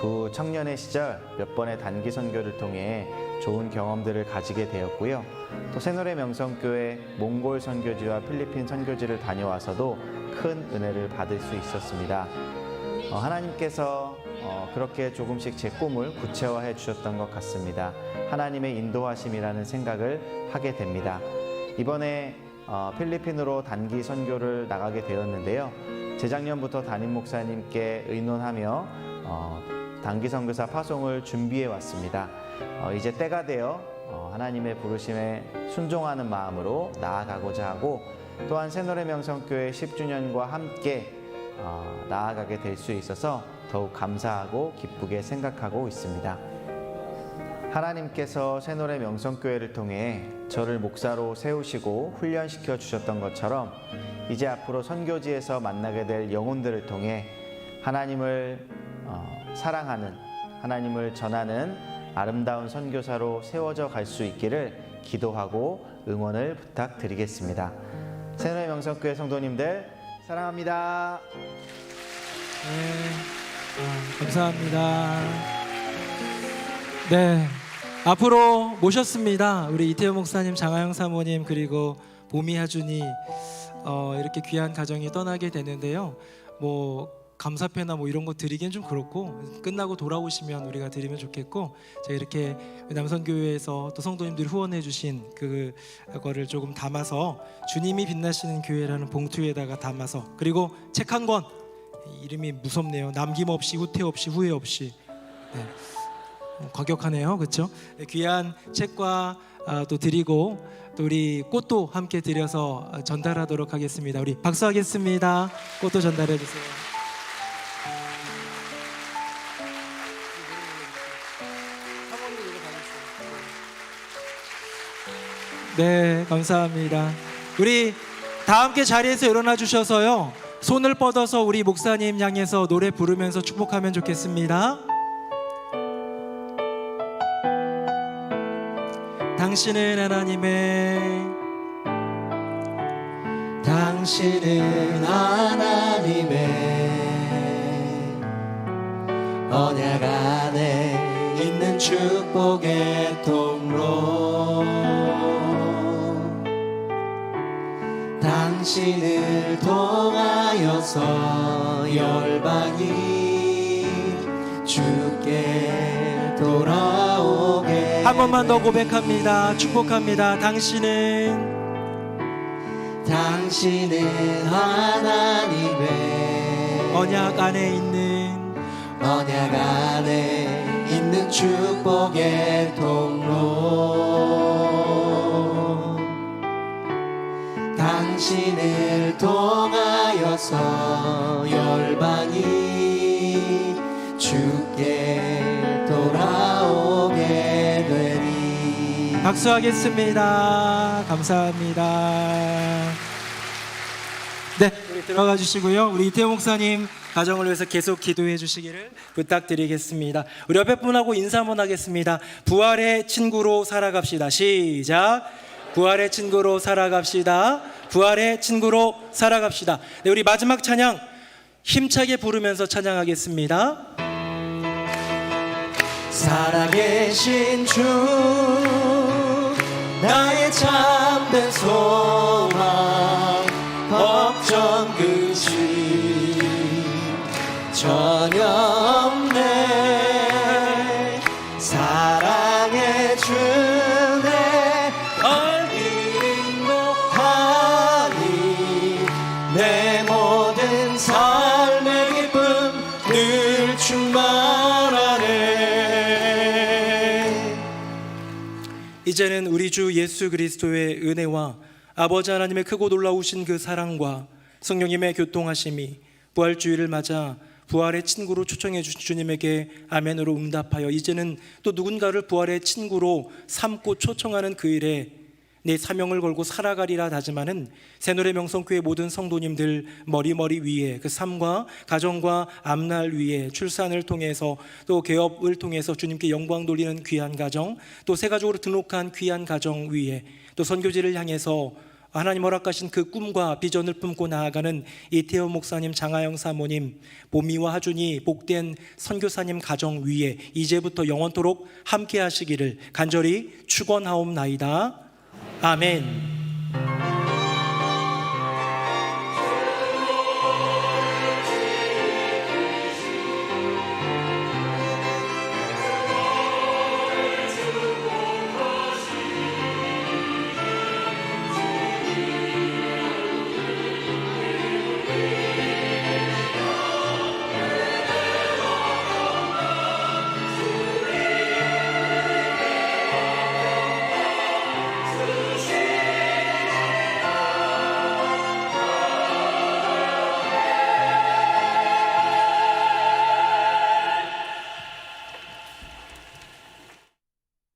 J: 그 후 청년의 시절 몇 번의 단기 선교를 통해 좋은 경험들을 가지게 되었고요. 또 새노래 명성교회 몽골 선교지와 필리핀 선교지를 다녀와서도 큰 은혜를 받을 수 있었습니다. 하나님께서 그렇게 조금씩 제 꿈을 구체화해 주셨던 것 같습니다. 하나님의 인도하심이라는 생각을 하게 됩니다. 이번에 필리핀으로 단기 선교를 나가게 되었는데요. 재작년부터 담임 목사님께 의논하며 단기 선교사 파송을 준비해 왔습니다. 이제 때가 되어 하나님의 부르심에 순종하는 마음으로 나아가고자 하고, 또한 새노래 명성교회 10주년과 함께 나아가게 될 수 있어서 더욱 감사하고 기쁘게 생각하고 있습니다. 하나님께서 새노래 명성교회를 통해 저를 목사로 세우시고 훈련시켜 주셨던 것처럼 이제 앞으로 선교지에서 만나게 될 영혼들을 통해 하나님을 사랑하는, 하나님을 전하는 아름다운 선교사로 세워져 갈 수 있기를 기도하고 응원을 부탁드리겠습니다. 새노래 명성교회 성도님들 사랑합니다.
B: 감사합니다. 네, 앞으로 모셨습니다. 우리 이태호 목사님, 장하영 사모님, 그리고 보미 하준이 이렇게 귀한 가정이 떠나게 되는데요. 감사패나 이런 거 드리기엔 좀 그렇고, 끝나고 돌아오시면 우리가 드리면 좋겠고, 제가 이렇게 남선교회에서 또 성도님들이 후원해 주신 그거를 조금 담아서 주님이 빛나시는 교회라는 봉투에다가 담아서, 그리고 책 한 권, 이름이 무섭네요. 남김없이, 후퇴 없이, 후회 없이. 네. 과격하네요, 그렇죠? 귀한 책과 또 드리고, 또 우리 꽃도 함께 드려서 전달하도록 하겠습니다. 우리 박수하겠습니다. 꽃도 전달해 주세요. 네, 감사합니다. 우리 다 함께 자리에서 일어나 주셔서요, 손을 뻗어서 우리 목사님 향해서 노래 부르면서 축복하면 좋겠습니다. 당신은 하나님의 언약 안에 있는 축복의 통로, 당신을 통하여서 열방이 주께 돌아오게. 한 번만 더 고백합니다. 축복합니다. 당신은 하나님의 언약 안에 있는 축복의 통로, 당신을 통하여서 열방이 주께 돌아오게 되리. 박수하겠습니다. 감사합니다. 네, 우리 들어가 주시고요. 우리 이태호 목사님 가정을 위해서 계속 기도해 주시기를 부탁드리겠습니다. 우리 옆에 분하고 인사 한번 하겠습니다. 부활의 친구로 살아갑시다. 시작. 부활의 친구로 살아갑시다. 부활의 친구로 살아갑시다. 네, 우리 마지막 찬양 힘차게 부르면서 찬양하겠습니다. 살아계신 주, 나의 참된 소망, 걱정 근심 전혀 없네. 사랑해 주네 인도하니 내 모든 삶의 기쁨 늘 충만하네. 이제는 우리 주 예수 그리스도의 은혜와 아버지 하나님의 크고 놀라우신 그 사랑과 성령님의 교통하심이 부활주의를 맞아 부활의 친구로 초청해 주신 주님에게 아멘으로 응답하여 이제는 또 누군가를 부활의 친구로 삼고 초청하는 그 일에 내 사명을 걸고 살아가리라 다짐하는 새노래 명성교회 모든 성도님들 머리 위에 그 삶과 가정과 앞날 위에 출산을 통해서 또 개업을 통해서 주님께 영광 돌리는 귀한 가정, 또 새가족으로 등록한 귀한 가정 위에 또 선교지를 향해서 하나님 허락하신 그 꿈과 비전을 품고 나아가는 이태호 목사님, 장하영 사모님, 보미와 하준이 복된 선교사님 가정 위에 이제부터 영원토록 함께 하시기를 간절히 축원하옵나이다. 아멘.